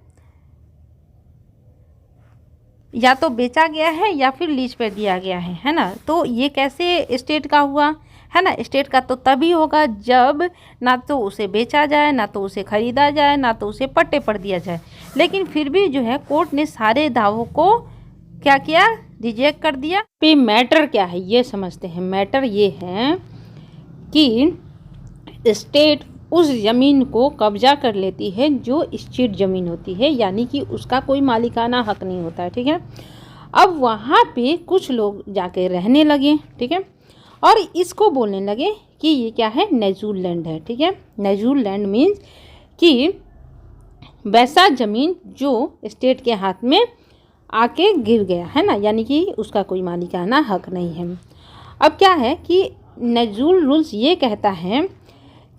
[SPEAKER 1] या तो बेचा गया है या फिर लीज पर दिया गया है ना। तो ये कैसे स्टेट का हुआ, है ना। स्टेट का तो तभी होगा जब ना तो उसे बेचा जाए, ना तो उसे ख़रीदा जाए, ना तो उसे पट्टे पर दिया जाए। लेकिन फिर भी जो है कोर्ट ने सारे दावों को क्या किया, रिजेक्ट कर दिया। पे मैटर क्या है ये समझते हैं। मैटर ये है कि स्टेट उस ज़मीन को कब्जा कर लेती है जो स्टेट ज़मीन होती है, यानी कि उसका कोई मालिकाना हक नहीं होता है। ठीक है, अब वहाँ पे कुछ लोग जाके रहने लगे, ठीक है, और इसको बोलने लगे कि ये क्या है, नेजुल लैंड है। ठीक है, नेजुल लैंड मीन्स कि वैसा ज़मीन जो स्टेट के हाथ में आके गिर गया है ना, यानी कि उसका कोई मालिकाना हक नहीं है। अब क्या है कि नेजुल रूल्स ये कहता है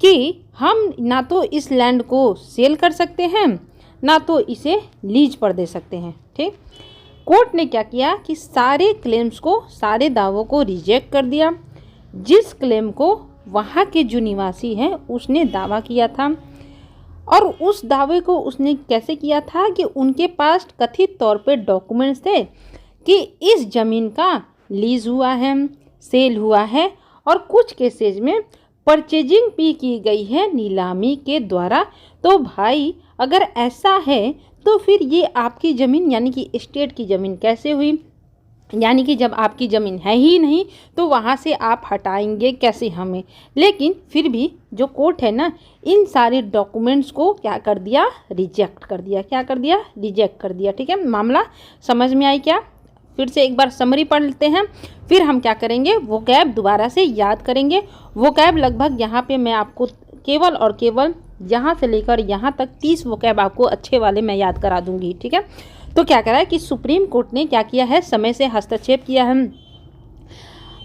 [SPEAKER 1] कि हम ना तो इस लैंड को सेल कर सकते हैं, ना तो इसे लीज पर दे सकते हैं। ठीक, कोर्ट ने क्या किया कि सारे क्लेम्स को, सारे दावों को रिजेक्ट कर दिया जिस क्लेम को वहाँ के जो निवासी हैं उसने दावा किया था। और उस दावे को उसने कैसे किया था कि उनके पास कथित तौर पे डॉक्यूमेंट्स थे कि इस ज़मीन का लीज हुआ है, सेल हुआ है और कुछ केसेज में परचेजिंग भी की गई है नीलामी के द्वारा। तो भाई अगर ऐसा है तो फिर ये आपकी ज़मीन यानी कि स्टेट की ज़मीन कैसे हुई? यानी कि जब आपकी ज़मीन है ही नहीं तो वहाँ से आप हटाएंगे कैसे हमें? लेकिन फिर भी जो कोर्ट है ना, इन सारे डॉक्यूमेंट्स को क्या कर दिया? रिजेक्ट कर दिया। क्या कर दिया? रिजेक्ट कर दिया। ठीक है, मामला समझ में आई क्या? फिर से एक बार समरी पढ़ लेते हैं, फिर हम क्या करेंगे, वोकैब दोबारा से याद करेंगे। वोकैब लगभग यहाँ पे मैं आपको केवल और केवल यहाँ से लेकर यहाँ तक 30 वोकैब आपको अच्छे वाले मैं याद करा दूंगी। ठीक है, तो क्या करा है कि सुप्रीम कोर्ट ने क्या किया है, समय से हस्तक्षेप किया है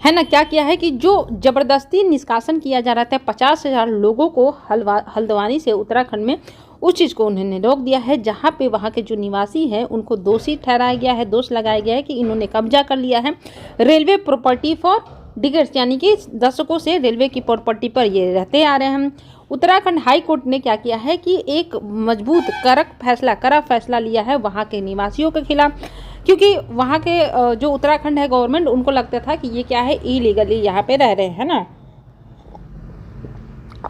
[SPEAKER 1] ना। क्या किया है कि जो ज़बरदस्ती निष्कासन किया जा रहा था 50,000 लोगों को हल्द्वानी से उत्तराखंड में, उस चीज़ को उन्होंने रोक दिया है। जहाँ पे वहाँ के जो निवासी हैं उनको दोषी ठहराया गया है, दोष लगाया गया है कि इन्होंने कब्जा कर लिया है रेलवे प्रॉपर्टी फॉर डिकेड्स, यानी कि दशकों से रेलवे की प्रॉपर्टी पर ये रहते आ रहे हैं। उत्तराखंड हाई कोर्ट ने क्या किया है कि एक मजबूत कड़ा फैसला लिया है वहाँ के निवासियों के खिलाफ, क्योंकि वहाँ के जो उत्तराखंड है गवर्नमेंट, उनको लगता था कि ये क्या है, इलीगली यहाँ पे रह रहे हैं ना।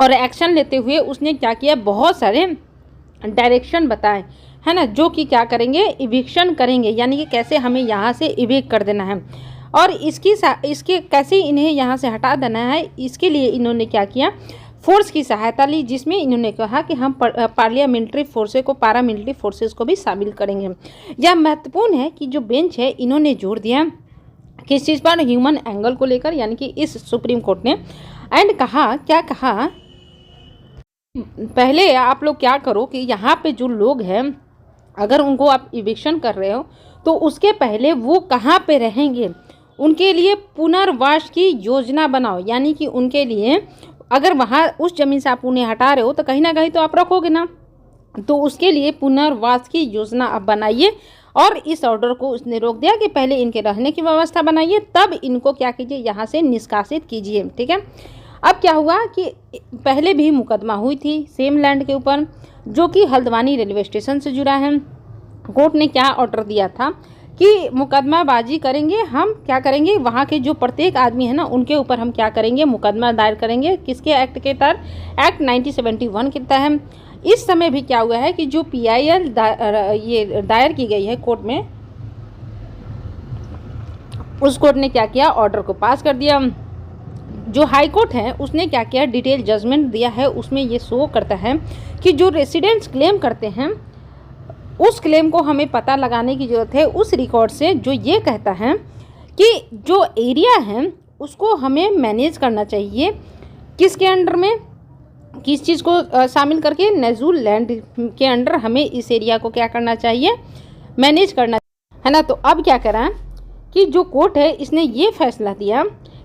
[SPEAKER 1] और एक्शन लेते हुए उसने क्या किया, बहुत सारे डायरेक्शन बताए है ना, जो कि क्या करेंगे, इविक्शन करेंगे, यानी कि कैसे हमें यहाँ से इविक्ट कर देना है और इसके कैसे इन्हें यहाँ से हटा देना है। इसके लिए इन्होंने क्या किया, फोर्स की सहायता ली, जिसमें इन्होंने कहा कि हम पार्लियामेंट्री फोर्सेस को, पारामिलिट्री फोर्सेस को भी शामिल करेंगे। यह महत्वपूर्ण है कि जो बेंच है इन्होंने जोर दिया किस चीज़ पर, ह्यूमन एंगल को लेकर, यानी कि इस सुप्रीम कोर्ट ने। एंड कहा, क्या कहा, पहले आप लोग क्या करो कि यहाँ पे जो लोग हैं अगर उनको आप इविक्शन कर रहे हो तो उसके पहले वो कहाँ पे रहेंगे, उनके लिए पुनर्वास की योजना बनाओ। यानी कि उनके लिए अगर वहाँ उस ज़मीन से आप उन्हें हटा रहे हो तो कहीं ना कहीं तो आप रखोगे ना, तो उसके लिए पुनर्वास की योजना आप बनाइए। और इस ऑर्डर को उसने रोक दिया कि पहले इनके रहने की व्यवस्था बनाइए, तब इनको क्या कीजिए, यहाँ से निष्कासित कीजिए। ठीक है, अब क्या हुआ कि पहले भी मुकदमा हुई थी सेम लैंड के ऊपर, जो कि हल्द्वानी रेलवे स्टेशन से जुड़ा है। कोर्ट ने क्या ऑर्डर दिया था कि मुकदमाबाजी करेंगे, हम क्या करेंगे, वहाँ के जो प्रत्येक आदमी है ना उनके ऊपर हम क्या करेंगे, मुकदमा दायर करेंगे। किसके एक्ट के तहत? एक्ट 1971 के तहत। इस समय भी क्या हुआ है कि जो PIL ये दायर की गई है कोर्ट में, उस कोर्ट ने क्या किया, ऑर्डर को पास कर दिया। जो हाई कोर्ट है उसने क्या किया, डिटेल जजमेंट दिया है। उसमें ये शो करता है कि जो रेसिडेंट्स क्लेम करते हैं उस क्लेम को हमें पता लगाने की ज़रूरत है उस रिकॉर्ड से, जो ये कहता है कि जो एरिया है उसको हमें मैनेज करना चाहिए। किसके अंडर में, किस चीज़ को शामिल करके, नजूल लैंड के अंडर हमें इस एरिया को क्या करना चाहिए, मैनेज करना है ना। तो अब क्या करा कि जो कोर्ट है इसने ये फैसला दिया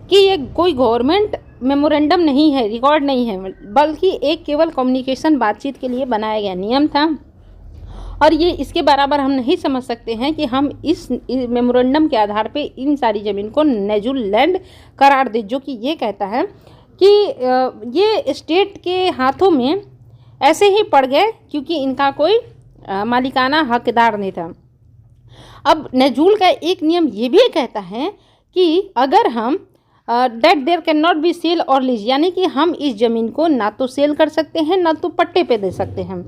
[SPEAKER 1] कि ये कोई गवर्नमेंट मेमोरेंडम नहीं है, रिकॉर्ड नहीं है, बल्कि एक केवल कम्युनिकेशन, बातचीत के लिए बनाया गया नियम था। और ये इसके बराबर हम नहीं समझ सकते हैं कि हम इस मेमोरेंडम के आधार पे इन सारी ज़मीन को नजूल लैंड करार दे, जो कि ये कहता है कि ये स्टेट के हाथों में ऐसे ही पड़ गए क्योंकि इनका कोई मालिकाना हकदार नहीं था। अब नजूल का एक नियम ये भी कहता है कि अगर हम that there cannot be sale or lease, यानी कि हम इस ज़मीन को ना तो सेल कर सकते हैं ना तो पट्टे पे दे सकते हैं।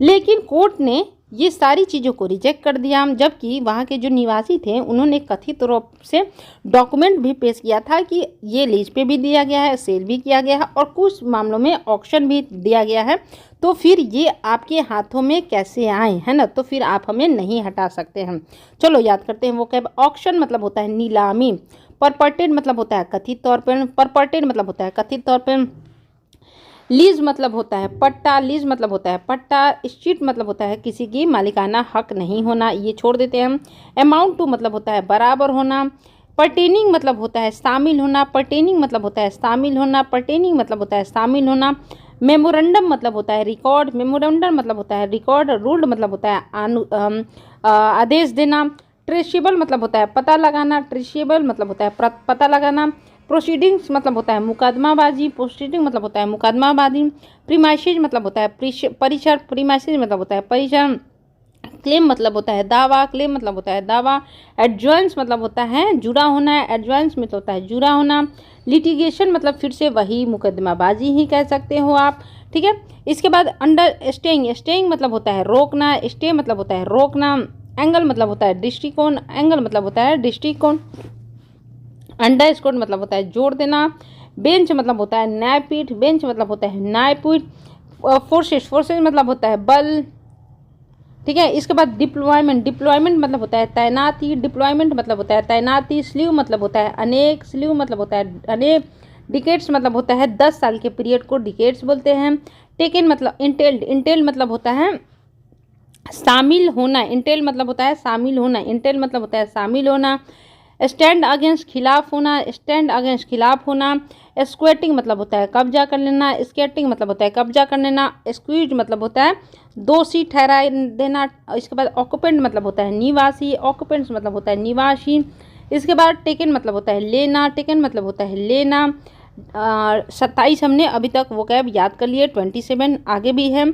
[SPEAKER 1] लेकिन कोर्ट ने ये सारी चीज़ों को रिजेक्ट कर दिया, जबकि वहाँ के जो निवासी थे उन्होंने कथित रूप से डॉक्यूमेंट भी पेश किया था कि ये लीज पे भी दिया गया है, सेल भी किया गया है और कुछ मामलों में ऑक्शन भी दिया गया है। तो फिर ये आपके हाथों में कैसे आए, है ना, तो फिर आप हमें नहीं हटा सकते हैं। चलो याद करते हैं वो क्या। ऑक्शन मतलब होता है नीलामी, परपर्टेड मतलब होता है कथित तौर पर, परपर्टेड मतलब होता है कथित तौर पर, लीज मतलब होता है पट्टा, लीज मतलब होता है पट्टा, स्ट्रीट मतलब होता है किसी की मालिकाना हक नहीं होना, ये छोड़ देते हैं हम। अमाउंट टू मतलब होता है बराबर होना, पर्टेनिंग मतलब होता है शामिल होना, पर्टेनिंग मतलब होता है शामिल होना, पर्टेनिंग मतलब होता है शामिल होना। मेमोरेंडम मतलब होता है रिकॉर्ड, मेमोरेंडम मतलब होता है रिकॉर्ड, रूल्ड मतलब होता है आदेश देना। ट्रेसेबल मतलब होता है पता लगाना, ट्रेसेबल मतलब होता है पता लगाना। प्रोसीडिंग्स मतलब होता है मुकदमाबाजी, प्रोसीडिंग मतलब होता है मुकदमाबाजी। प्रीमाइसेज मतलब होता है परिसर, प्रीमाइसेज मतलब होता है परिसर। क्लेम मतलब होता है दावा, क्लेम मतलब होता है दावा। एडजॉइंस मतलब होता है जुड़ा होना, एडजॉइंस मतलब होता है जुड़ा होना। लिटिगेशन मतलब फिर से वही मुकदमाबाजी ही कह सकते हो आप, ठीक है। इसके बाद अंडर स्टेइंग, स्टेइंग मतलब होता है रोकना, स्टे मतलब होता है रोकना। एंगल मतलब होता है दृष्टिकोण, एंगल मतलब होता है दृष्टिकोण। अंडरस्कोर मतलब होता है जोड़ देना। बेंच मतलब होता है न्यायपीठ, बेंच मतलब होता है न्यायपीठ। फोर्सेस, फोर्सेस मतलब होता है बल, ठीक है। इसके बाद डिप्लॉयमेंट, डिप्लॉयमेंट मतलब होता है तैनाती, डिप्लॉयमेंट मतलब होता है तैनाती। स्लीव मतलब होता है अनेक, स्लीव मतलब होता है अनेक। डिकेट्स मतलब होता है 10 साल के पीरियड को डिकेट्स बोलते हैं। टेकन मतलब इंटेल्ड, इंटेल्ड मतलब होता है शामिल होना, इंटेल मतलब होता है शामिल होना, इंटेल मतलब होता है शामिल होना। स्टैंड अगेंस्ट खिलाफ होना, स्टैंड अगेंस्ट खिलाफ होना। स्क्वेटिंग मतलब होता है कब्जा कर लेना, स्केटिंग मतलब होता है कब्जा कर लेना। स्क्वीज मतलब होता है दोषी ठहरा देना। इसके बाद ऑक्यूपेंट मतलब होता है निवासी, ऑक्यूपेंट्स मतलब होता है निवासी। इसके बाद टेकन मतलब होता है लेना, टेकन मतलब होता है लेना। 27 हमने अभी तक वो कैब याद कर लिए, 27 आगे भी है।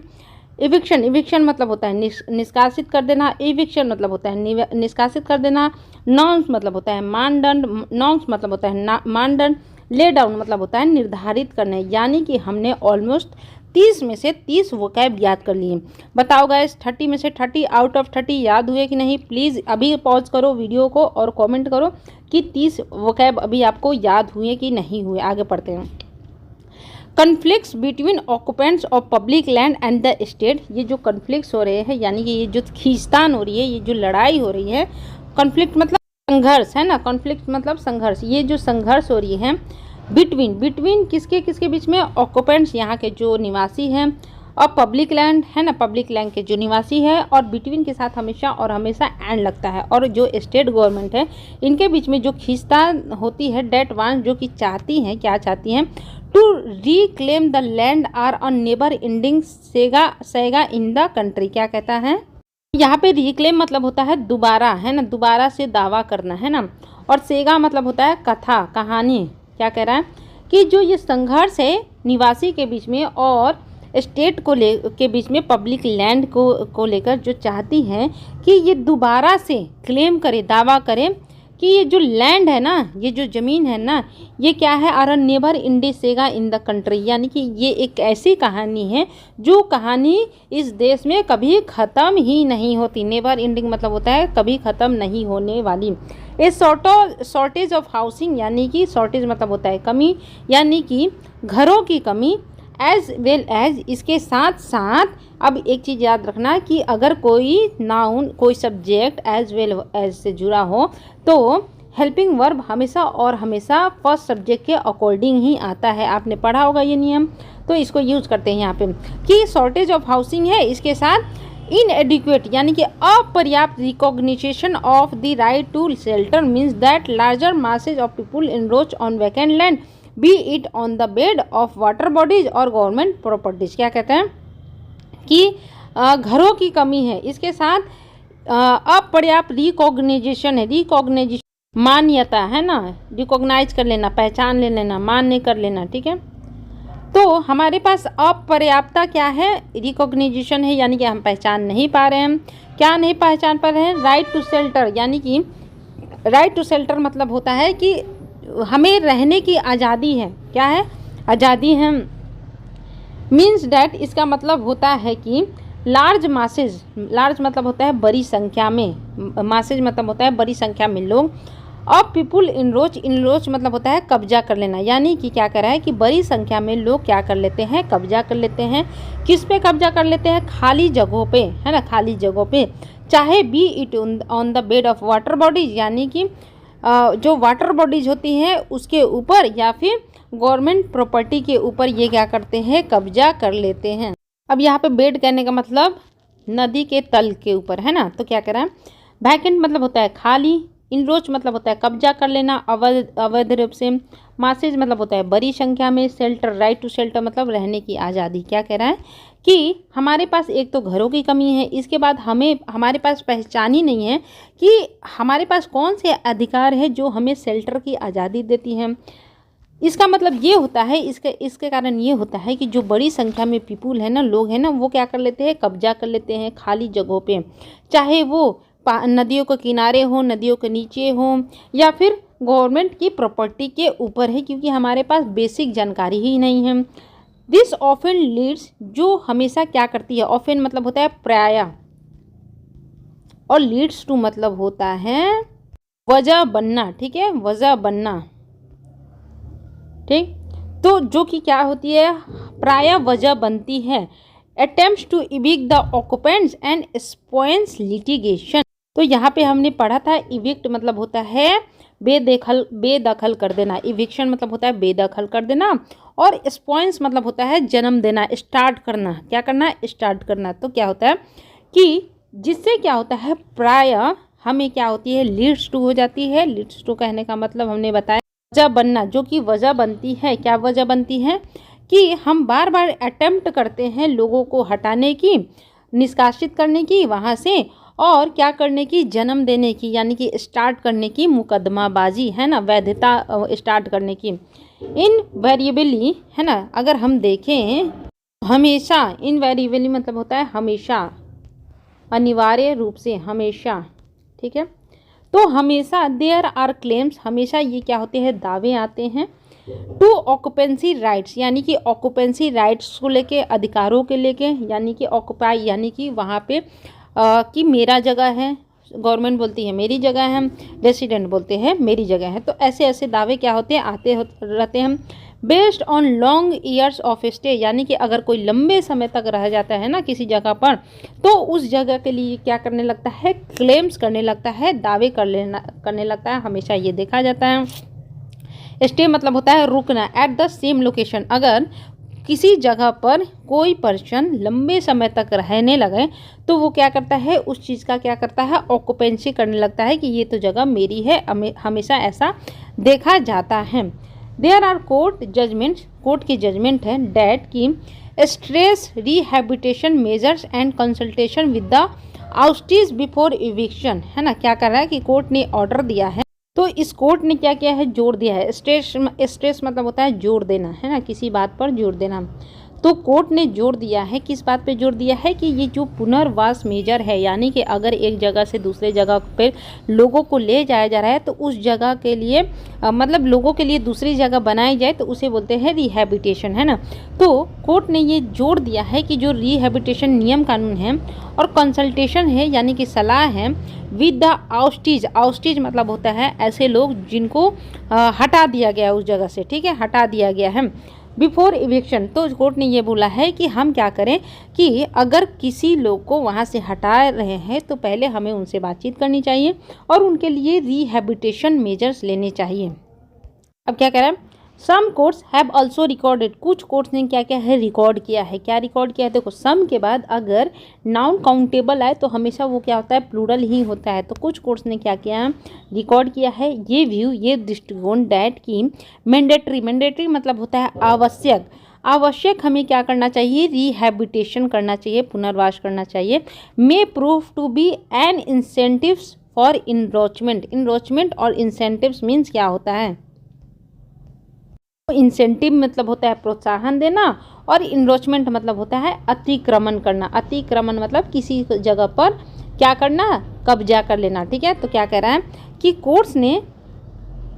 [SPEAKER 1] इविक्शन, इविक्शन मतलब होता है निष्कासित कर देना, इविक्शन मतलब होता है निष्कासित कर देना। नॉर्म्स मतलब होता है मानदंड, नॉर्म्स मतलब होता है मानदंड। ले डाउन मतलब होता है निर्धारित करना। यानी कि हमने ऑलमोस्ट 30 में से 30 वोकैब याद कर लिए। बताओ गाइस 30 में से 30 आउट ऑफ 30 याद हुए कि नहीं। प्लीज़ अभी पॉज करो वीडियो को और कमेंट करो कि 30 वोकैब अभी आपको याद हुए कि नहीं हुए। आगे पढ़ते हैं। Conflicts between occupants of public land and the state, ये जो कन्फ्लिक्ट्स हो रहे हैं यानी कि ये जो खींचतान हो रही है, ये जो लड़ाई हो रही है, कन्फ्लिक्ट मतलब संघर्ष है ना, कन्फ्लिक्ट मतलब संघर्ष। ये जो संघर्ष हो रही है बिटवीन, बिटवीन किसके किसके बीच में, ऑक्यूपेंट्स यहाँ के जो निवासी हैं और पब्लिक लैंड है ना, पब्लिक लैंड के जो निवासी है। और बिटवीन के साथ हमेशा और हमेशा एंड लगता है। और जो स्टेट गवर्नमेंट है इनके बीच में जो खींचतान होती है, डेट वांस जो कि चाहती हैं, क्या चाहती हैं, to reclaim the land or on neighbour ending सेगा इन द कंट्री। क्या कहता है यहाँ पे, रिक्लेम मतलब होता है दोबारा है ना, दोबारा से दावा करना है ना। और सेगा मतलब होता है कथा, कहानी। क्या कह रहा है कि जो ये संघर्ष है निवासी के बीच में और स्टेट के बीच में, पब्लिक लैंड को लेकर जो चाहती हैं कि ये दोबारा से क्लेम करे, दावा करे कि ये जो लैंड है ना, ये जो ज़मीन है ना, ये क्या है, आर नेवर इंडिसेगा इन द कंट्री। यानी कि ये एक ऐसी कहानी है जो कहानी इस देश में कभी ख़त्म ही नहीं होती। नेवर इंडिंग मतलब होता है कभी ख़त्म नहीं होने वाली। ए शॉर्टेज ऑफ हाउसिंग, यानी कि शॉर्टेज मतलब होता है कमी, यानी कि घरों की कमी। एज वेल एज, इसके साथ साथ अब एक चीज़ याद रखना कि अगर कोई नाउन, कोई सब्जेक्ट एज वेल एज से जुड़ा हो तो हेल्पिंग वर्ब हमेशा और हमेशा फर्स्ट सब्जेक्ट के अकॉर्डिंग ही आता है। आपने पढ़ा होगा ये नियम, तो इसको यूज करते हैं यहाँ पे कि शॉर्टेज ऑफ हाउसिंग है, इसके साथ इनएडिक्वेट यानी कि अपर्याप्त recognition of the right to shelter means that larger masses of people encroach on vacant land be it on the bed of water bodies और गवर्नमेंट प्रॉपर्टीज। क्या कहते हैं कि घरों की कमी है, इसके साथ अपर्याप्त रिकॉग्निजेशन है, रिकॉग्निजेशन मान्यता है ना, रिकॉग्नाइज कर लेना, पहचान ले लेना, मान्य कर लेना, ठीक है। तो हमारे पास अपर्याप्तता क्या है, रिकॉग्निजेशन है, यानी कि हम पहचान नहीं पा रहे हैं। क्या नहीं पहचान पा रहे हैं, राइट टू शेल्टर, यानी कि राइट टू शेल्टर मतलब होता है कि हमें रहने की आज़ादी है। क्या है, आज़ादी है। मीन्स डैट, इसका मतलब होता है कि लार्ज मासेज, लार्ज मतलब होता है बड़ी संख्या में, मासेज मतलब होता है बड़ी संख्या में लोग। अब पीपुल इनरोच, इनरोच मतलब होता है कब्जा कर लेना, यानी कि क्या कर रहा है कि बड़ी संख्या में लोग क्या कर लेते हैं, कब्जा कर लेते हैं। किस पे कब्जा कर लेते हैं, खाली जगहों पे है ना, खाली जगहों पे, चाहे B it on the bed of water bodies, यानी कि जो वाटर बॉडीज होती हैं उसके ऊपर या फिर गवर्नमेंट प्रॉपर्टी के ऊपर ये क्या करते हैं, कब्जा कर लेते हैं। अब यहाँ पे बेड कहने का मतलब नदी के तल के ऊपर है ना। तो क्या कह रहा है, वैकेंट मतलब होता है खाली, इनरोच मतलब होता है कब्जा कर लेना अवैध रूप से। मासेज मतलब होता है बड़ी संख्या में। शेल्टर, राइट टू शेल्टर मतलब रहने की आज़ादी। क्या कह रहा है कि हमारे पास एक तो घरों की कमी है, इसके बाद हमारे पास पहचान ही नहीं है कि हमारे पास कौन से अधिकार है जो हमें शेल्टर की आज़ादी देती हैं। इसका मतलब ये होता है, इसके कारण ये होता है कि जो बड़ी संख्या में पीपुल है ना, लोग हैं ना, वो क्या कर लेते हैं, कब्जा कर लेते हैं खाली जगहों पे, चाहे वो नदियों के किनारे हो, नदियों के नीचे हो, या फिर गवर्नमेंट की प्रॉपर्टी के ऊपर है, क्योंकि हमारे पास बेसिक जानकारी ही नहीं है। दिस ऑफन लीड्स, जो हमेशा क्या करती है, ऑफन मतलब होता है प्रायः, और लीड्स टू मतलब होता है वजह बनना। ठीक है, वजह बनना। ठीक, तो जो कि क्या होती है, प्रायः वजह बनती है। Attempts to evict the occupants and spoils litigation. तो यहाँ पे हमने पढ़ा था इविक्ट मतलब होता है बेदखल कर देना। इविक्शन मतलब होता है बेदखल कर देना, और स्पॉइल्स मतलब होता है जन्म देना, स्टार्ट करना। क्या करना, स्टार्ट करना। तो क्या होता है कि जिससे क्या होता है, प्रायः हमें क्या होती है, लीड्स टू हो जाती है। लीड्स टू कहने का मतलब हमने बताया वजह बनना, जो कि वजह बनती है। क्या वजह बनती है कि हम बार बार अटेम्प्ट करते हैं लोगों को हटाने की, निष्कासित करने की वहाँ से, और क्या करने की, जन्म देने की, यानी कि स्टार्ट करने की, मुकदमाबाजी है ना, वैधता स्टार्ट करने की। इनवेरिएबली है ना, अगर हम देखें हमेशा, इनवेरिएबली मतलब होता है हमेशा, अनिवार्य रूप से, हमेशा। ठीक है, तो हमेशा देयर आर क्लेम्स, हमेशा ये क्या होते हैं, दावे आते हैं। टू ऑक्युपेंसी राइट्स, यानी कि ऑक्युपेंसी राइट्स को लेके, अधिकारों के लेके, यानी कि ऑक्युपाई यानी कि वहाँ पे कि मेरा जगह है, गवर्नमेंट बोलती है मेरी जगह है, रेसिडेंट बोलते हैं मेरी जगह है। तो ऐसे ऐसे दावे क्या होते हैं, रहते हैं। Based on long years of stay, यानी कि अगर कोई लंबे समय तक रह जाता है ना किसी जगह पर, तो उस जगह के लिए क्या करने लगता है, क्लेम्स करने लगता है, दावे करने लगता है। हमेशा ये देखा जाता है। स्टे मतलब होता है रुकना। एट द सेम लोकेशन, अगर किसी जगह पर कोई पर्सन लंबे समय तक रहने लगे तो वो क्या करता है, उस चीज़ का क्या करता है, ऑक्युपेंसी करने लगता है कि ये तो जगह मेरी है। हमेशा ऐसा देखा जाता है। There are court judgments, court की जजमेंट है डैट की stress rehabilitation measures and consultation with the oustees before eviction, है ना। क्या कर रहा है कि कोर्ट ने ऑर्डर दिया है, तो इस कोर्ट ने क्या किया है, जोर दिया है। स्ट्रेस मतलब होता है जोर देना, है ना, किसी बात पर जोर देना। तो कोर्ट ने जोर दिया है, किस बात पे जोर दिया है कि ये जो पुनर्वास मेजर है, यानी कि अगर एक जगह से दूसरे जगह पे लोगों को ले जाया जा रहा है तो उस जगह के लिए मतलब लोगों के लिए दूसरी जगह बनाई जाए तो उसे बोलते हैं रिहैबिटेशन, है ना। तो कोर्ट ने ये जोर दिया है कि जो रिहैबिटेशन नियम कानून है और कंसल्टेशन है, यानी कि सलाह है, विद द आउस्टीज, आउस्टीज मतलब होता है ऐसे लोग जिनको हटा दिया गया उस जगह से, ठीक है, हटा दिया गया है, बिफोर इविक्शन। तो कोर्ट ने ये बोला है कि हम क्या करें कि अगर किसी लोग को वहाँ से हटा रहे हैं तो पहले हमें उनसे बातचीत करनी चाहिए और उनके लिए रिहैबिटेशन मेजर्स लेने चाहिए। अब क्या कह रहा है, सम कोर्ट्स हैव ऑल्सो रिकॉर्डेड, कुछ कोर्ट्स ने क्या क्या है, रिकॉर्ड किया है। क्या रिकॉर्ड किया है, देखो सम के बाद अगर नाउन काउंटेबल आए तो हमेशा वो क्या होता है, प्लूरल ही होता है। तो कुछ कोर्ट्स ने क्या किया, रिकॉर्ड किया है ये व्यू, ये दृष्टिकोण डैट की मैंडेटरी, मैंडेटरी मतलब होता है आवश्यक, आवश्यक हमें क्या करना चाहिए, रिहैबिटेशन करना चाहिए, पुनर्वास करना चाहिए। May prove to be an incentives for encroachment, encroachment और इंसेंटिव्स मीन्स क्या होता है, इंसेंटिव मतलब होता है प्रोत्साहन देना और इनरोचमेंट मतलब होता है अतिक्रमण करना। अतिक्रमण मतलब किसी जगह पर क्या करना, कब्जा कर लेना, ठीक है। तो क्या कह रहा है कि कोर्ट्स ने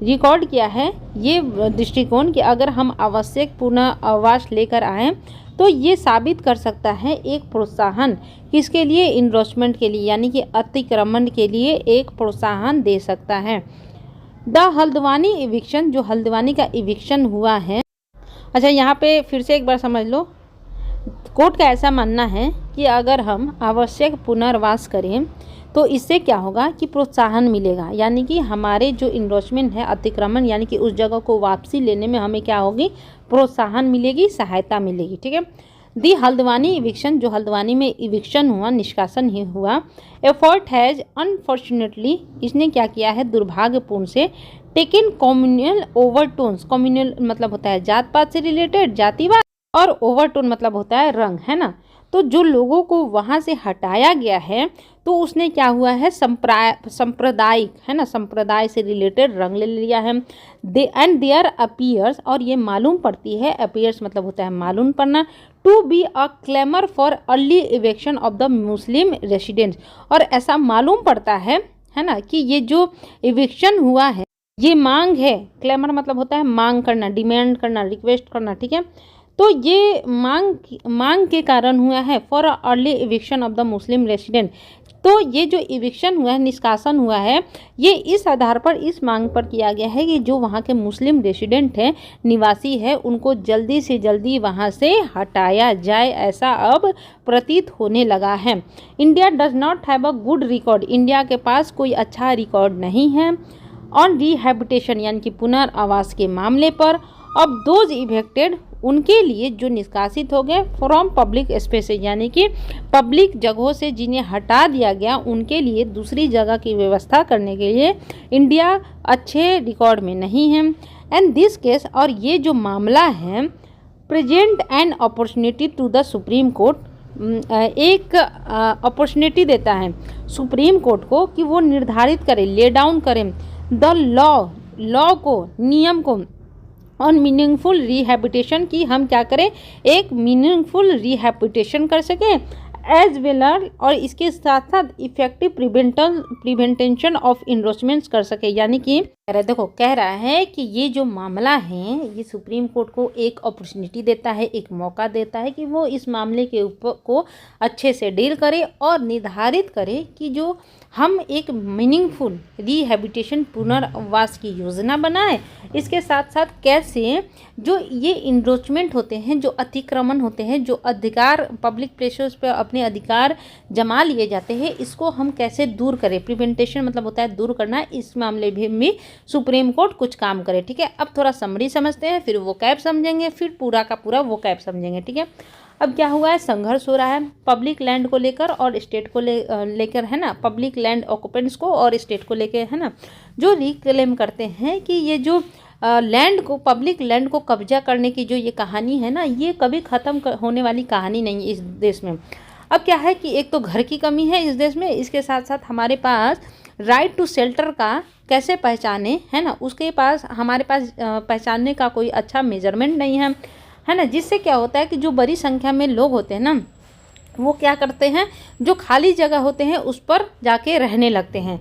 [SPEAKER 1] रिकॉर्ड किया है ये दृष्टिकोण कि अगर हम आवश्यक पुनर्वास लेकर आए तो ये साबित कर सकता है एक प्रोत्साहन, किसके लिए, इनरोचमेंट के लिए, यानी कि अतिक्रमण के लिए एक प्रोत्साहन दे सकता है। द हल्द्वानी इविक्शन, जो हल्द्वानी का इविक्शन हुआ है। अच्छा, यहाँ पे फिर से एक बार समझ लो, कोर्ट का ऐसा मानना है कि अगर हम आवश्यक पुनर्वास करें तो इससे क्या होगा कि प्रोत्साहन मिलेगा, यानी कि हमारे जो इनरोचमेंट है, अतिक्रमण, यानी कि उस जगह को वापसी लेने में हमें क्या होगी, प्रोत्साहन मिलेगी, सहायता मिलेगी, ठीक है। दी हल्द्वानी इविक्शन, जो हल्द्वानी में इविक्शन हुआ, निष्कासन ही हुआ, एफर्ट हैज़ अनफॉर्चुनेटली, इसने क्या किया है, दुर्भाग्यपूर्ण से, टेकन कम्युनल ओवरटोन्स, कम्युनल मतलब होता है जात पात से रिलेटेड, जातिवाद, और ओवरटोन मतलब होता है रंग, है ना। तो जो लोगों को वहाँ से हटाया गया है तो उसने क्या हुआ है, सांप्रदायिक, है ना, संप्रदाय से रिलेटेड रंग ले लिया है। एंड देयर अपीयर्स, और ये मालूम पड़ती है, अपीयर्स मतलब होता है मालूम पड़ना, to be a clamour for early eviction of the Muslim residents, और ऐसा मालूम पड़ता है ना, कि ये जो इविक्शन हुआ है ये मांग है, क्लेमर मतलब होता है मांग करना, डिमांड करना, रिक्वेस्ट करना, ठीक है। तो ये मांग के कारण हुआ है for early eviction of the Muslim resident. तो ये जो इविक्शन हुआ है, निष्कासन हुआ है, ये इस आधार पर, इस मांग पर किया गया है कि जो वहाँ के मुस्लिम रेसिडेंट हैं, निवासी है, उनको जल्दी से जल्दी वहाँ से हटाया जाए, ऐसा अब प्रतीत होने लगा है। India does not have a good record, India के पास कोई अच्छा रिकॉर्ड नहीं है ऑन रिहैबिटेशन, यानी कि पुनर्वास के मामले पर। अब दोज इवेक्टेड, उनके लिए जो निष्कासित हो गए, फ्रॉम पब्लिक स्पेसेस, यानी कि पब्लिक जगहों से जिन्हें हटा दिया गया, उनके लिए दूसरी जगह की व्यवस्था करने के लिए इंडिया अच्छे रिकॉर्ड में नहीं है। एंड दिस केस, और ये जो मामला है, present an opportunity to the supreme court, एक अपॉर्चुनिटी देता है सुप्रीम कोर्ट को कि वो निर्धारित करे, ले डाउन करें द लॉ को, नियम को, ऑन मीनिंगफुल रिहैबिटेशन, की हम क्या करें, एक मीनिंगफुल रिहैबिटेशन कर सकें, एज वेल, और इसके साथ साथ इफेक्टिव प्रिवेंटेशन ऑफ इन्रोचमेंट्स कर सके। यानी कि देखो कह रहा है कि ये जो मामला है, ये सुप्रीम कोर्ट को एक अपॉर्चुनिटी देता है, एक मौका देता है कि वो इस मामले के ऊपर को अच्छे से डील करे और निर्धारित करे कि जो हम एक मीनिंगफुल रिहैबिटेशन, पुनर्वास की योजना बनाए। इसके साथ साथ कैसे जो ये इंक्रोचमेंट होते हैं, जो अतिक्रमण होते हैं, जो अधिकार पब्लिक प्लेसेस पे अपने अधिकार जमा लिए जाते हैं, इसको हम कैसे दूर करें, प्रिवेंटेशन मतलब होता है दूर करना, इस मामले भी सुप्रीम कोर्ट कुछ काम करे। ठीक है, अब थोड़ा समरी समझते हैं, फिर वो कैब समझेंगे, फिर पूरा का पूरा वो कैब समझेंगे। ठीक है, अब क्या हुआ है, संघर्ष हो रहा है पब्लिक लैंड को लेकर और स्टेट को लेकर, है ना, पब्लिक लैंड ऑक्यूपेंट्स को और स्टेट को लेकर, है ना, जो रिक्लेम करते हैं कि ये जो लैंड को, पब्लिक लैंड को कब्जा करने की जो ये कहानी है ना, ये कभी ख़त्म होने वाली कहानी नहीं इस देश में। अब क्या है कि एक तो घर की कमी है इस देश में, इसके साथ साथ हमारे पास राइट टू शेल्टर का कैसे पहचाने, है ना, उसके पास हमारे पास पहचानने का कोई अच्छा मेजरमेंट नहीं है ना, जिससे क्या होता है कि जो बड़ी संख्या में लोग होते हैं ना, वो क्या करते हैं, जो खाली जगह होते हैं उस पर जाके रहने लगते हैं,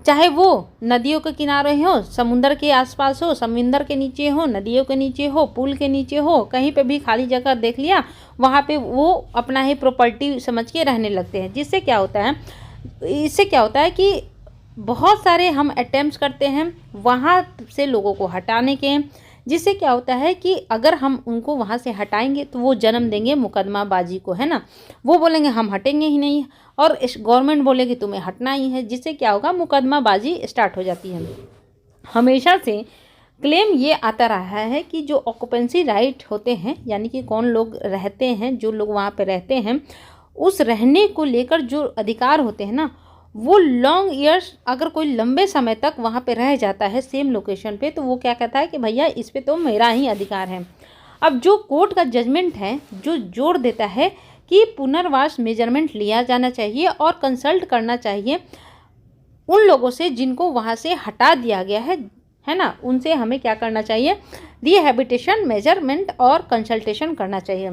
[SPEAKER 1] चाहे वो नदियों के किनारे हो, समुंदर के आसपास हो, समुंदर के नीचे हो, नदियों के नीचे हो, पुल के नीचे हो, कहीं पे भी खाली जगह देख लिया, वहाँ पे वो अपना ही प्रॉपर्टी समझ के रहने लगते हैं। जिससे क्या होता है, इससे क्या होता है कि बहुत सारे हम अटेम्प्ट्स करते हैं वहाँ से लोगों को हटाने के, जिससे क्या होता है कि अगर हम उनको वहाँ से हटाएंगे तो वो जन्म देंगे मुकदमाबाजी को, है ना, वो बोलेंगे हम हटेंगे ही नहीं, और गवर्नमेंट बोलेगी तुम्हें हटना ही है, जिससे क्या होगा, मुकदमाबाजी स्टार्ट हो जाती है। हमेशा से क्लेम ये आता रहा है कि जो ऑक्यूपेंसी राइट होते हैं, यानी कि कौन लोग रहते हैं, जो लोग वहाँ पे रहते हैं, उस रहने को लेकर जो अधिकार होते हैं ना, वो लॉन्ग ईयर्स, अगर कोई लंबे समय तक वहाँ पे रह जाता है सेम लोकेशन पे, तो वो क्या कहता है कि भैया इस पे तो मेरा ही अधिकार है। अब जो कोर्ट का जजमेंट है जो जोर देता है कि पुनर्वास मेजरमेंट लिया जाना चाहिए और कंसल्ट करना चाहिए उन लोगों से जिनको वहाँ से हटा दिया गया है ना, उनसे हमें क्या करना चाहिए, रिहैबिटेशन मेजरमेंट और कंसल्टेशन करना चाहिए।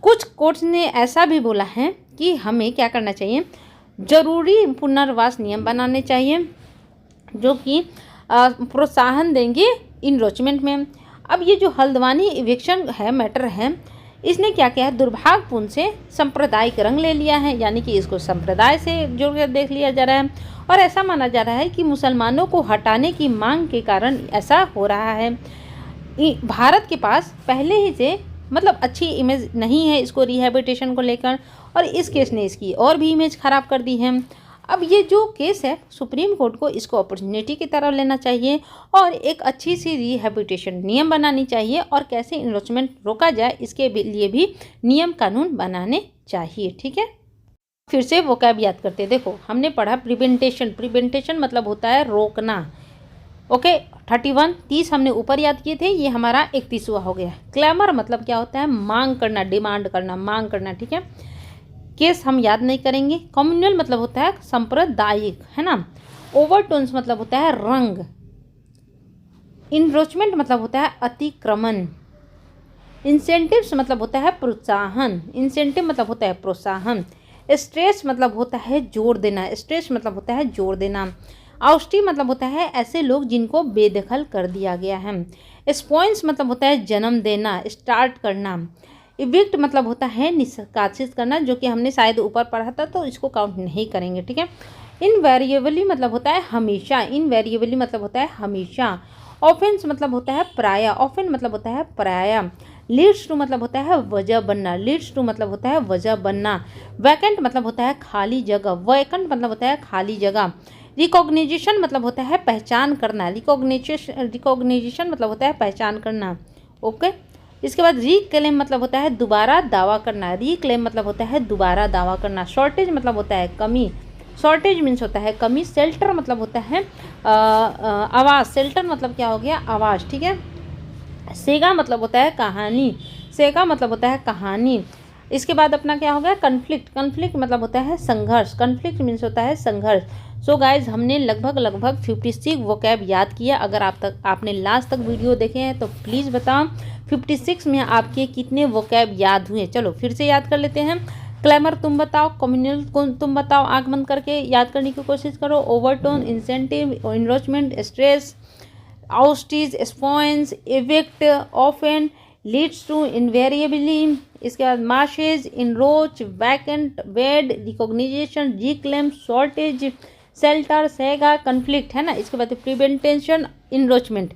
[SPEAKER 1] कुछ कोर्ट्स ने ऐसा भी बोला है कि हमें क्या करना चाहिए, जरूरी पुनर्वास नियम बनाने चाहिए जो कि प्रोत्साहन देंगे इनरोचमेंट में। अब ये जो हल्द्वानी इविक्शन है, मैटर है, इसने क्या किया है, दुर्भाग्यपूर्ण से सांप्रदायिक रंग ले लिया है, यानी कि इसको संप्रदाय से जोड़ कर देख लिया जा रहा है, और ऐसा माना जा रहा है कि मुसलमानों को हटाने की मांग के कारण ऐसा हो रहा है। भारत के पास पहले ही से मतलब अच्छी इमेज नहीं है इसको रिहैबिटेशन को लेकर, और इस केस ने इसकी और भी इमेज ख़राब कर दी है। अब ये जो केस है सुप्रीम कोर्ट को इसको अपॉर्चुनिटी की तरह लेना चाहिए और एक अच्छी सी रिहैबिलिटेशन नियम बनानी चाहिए और कैसे इन्वेस्टमेंट रोका जाए इसके लिए भी नियम कानून बनाने चाहिए। ठीक है, फिर से वो क्या याद करते हैं। देखो हमने पढ़ा प्रिवेंटेशन मतलब होता है रोकना। ओके 30 हमने ऊपर याद किए थे, ये हमारा 31वां हो गया। क्लेमर मतलब क्या होता है, मांग करना, डिमांड करना, मांग करना। ठीक है, केस हम याद नहीं करेंगे। कम्युनल मतलब होता है सांप्रदायिक, है ना। ओवरटोन्स मतलब होता है रंग। इनरोचमेंट मतलब होता है अतिक्रमण। इंसेंटिव्स मतलब होता है प्रोत्साहन। इंसेंटिव मतलब होता है प्रोत्साहन। स्ट्रेस मतलब होता है जोर देना। स्ट्रेस मतलब होता है जोर देना। आउस्टी मतलब होता है ऐसे लोग जिनको बेदखल कर दिया गया है। स्पॉइंस मतलब होता है जन्म देना, स्टार्ट करना। इविक्ट मतलब होता है निष्कासित करना, जो कि हमने शायद ऊपर पढ़ा था तो इसको काउंट नहीं करेंगे। ठीक है, इनवेरिएबली मतलब होता है हमेशा। इनवेरिएबली मतलब होता है हमेशा। ऑफेंस मतलब होता है प्राय। ऑफेन मतलब होता है प्राय। लीड्स टू मतलब होता है वजह बनना। लीड्स टू मतलब होता है वजह बनना। वैकेंट मतलब होता है खाली जगह। वैकेंट मतलब होता है खाली जगह। रिकॉग्निजेशन मतलब होता है पहचान करना। रिकॉग्निजेशन मतलब होता है पहचान करना। ओके, इसके बाद रीक्लेम मतलब होता है दोबारा दावा करना। रीक्लेम मतलब होता है दोबारा दावा करना। शॉर्टेज मतलब होता है कमी। शॉर्टेज मीन्स होता है कमी। शेल्टर मतलब होता है आवास। शेल्टर मतलब क्या हो गया, आवास। ठीक है, सेगा मतलब होता है कहानी। सेगा मतलब होता है कहानी। इसके बाद अपना क्या हो गया, कन्फ्लिक्ट। कन्फ्लिक्ट मतलब होता है संघर्ष। कन्फ्लिक्ट मीन्स होता है संघर्ष। सो गाइज हमने लगभग 56 वोकैब याद किया। अगर आपने लास्ट तक वीडियो देखे हैं तो प्लीज़ बताओ 56 में आपके कितने वोकैब याद हुए। चलो फिर से याद कर लेते हैं। क्लेमर तुम बताओ, कम्युनल तुम बताओ, आंख बंद करके याद करने की कोशिश करो। Overtone, incentive, encroachment, stress, oustees, spawns, evict, often, leads to, invariably. इसके बाद marshes, encroach, vacant, wade, recognition, reclaim, shortage, shelter, saga, conflict, है ना। इसके बाद प्रिवेंटेशन, इनरोचमेंट।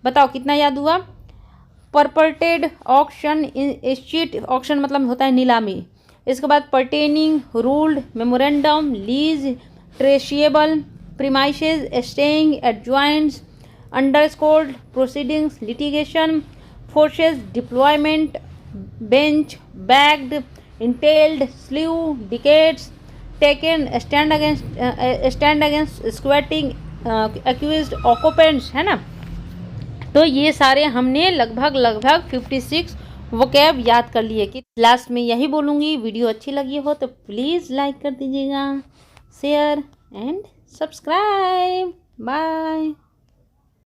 [SPEAKER 1] बताओ कितना याद हुआ। परपर्टेड, ऑक्शन, चीट, ऑक्शन मतलब होता है नीलामी। इसके बाद पर्टेनिंग, रूल्ड, मेमोरेंडम, लीज, ट्रेशिएबल, premises, staying, adjoins, underscored, proceedings, litigation, forces, deployment, bench, bagged, entailed, sleeve, dictates, taken, stand against, squatting, accused, occupants, है ना। तो ये सारे हमने लगभग 56 वोकैब याद कर लिए। कि लास्ट में यही बोलूँगी, वीडियो अच्छी लगी हो तो प्लीज़ लाइक कर दीजिएगा, शेयर एंड सब्सक्राइब। बाय।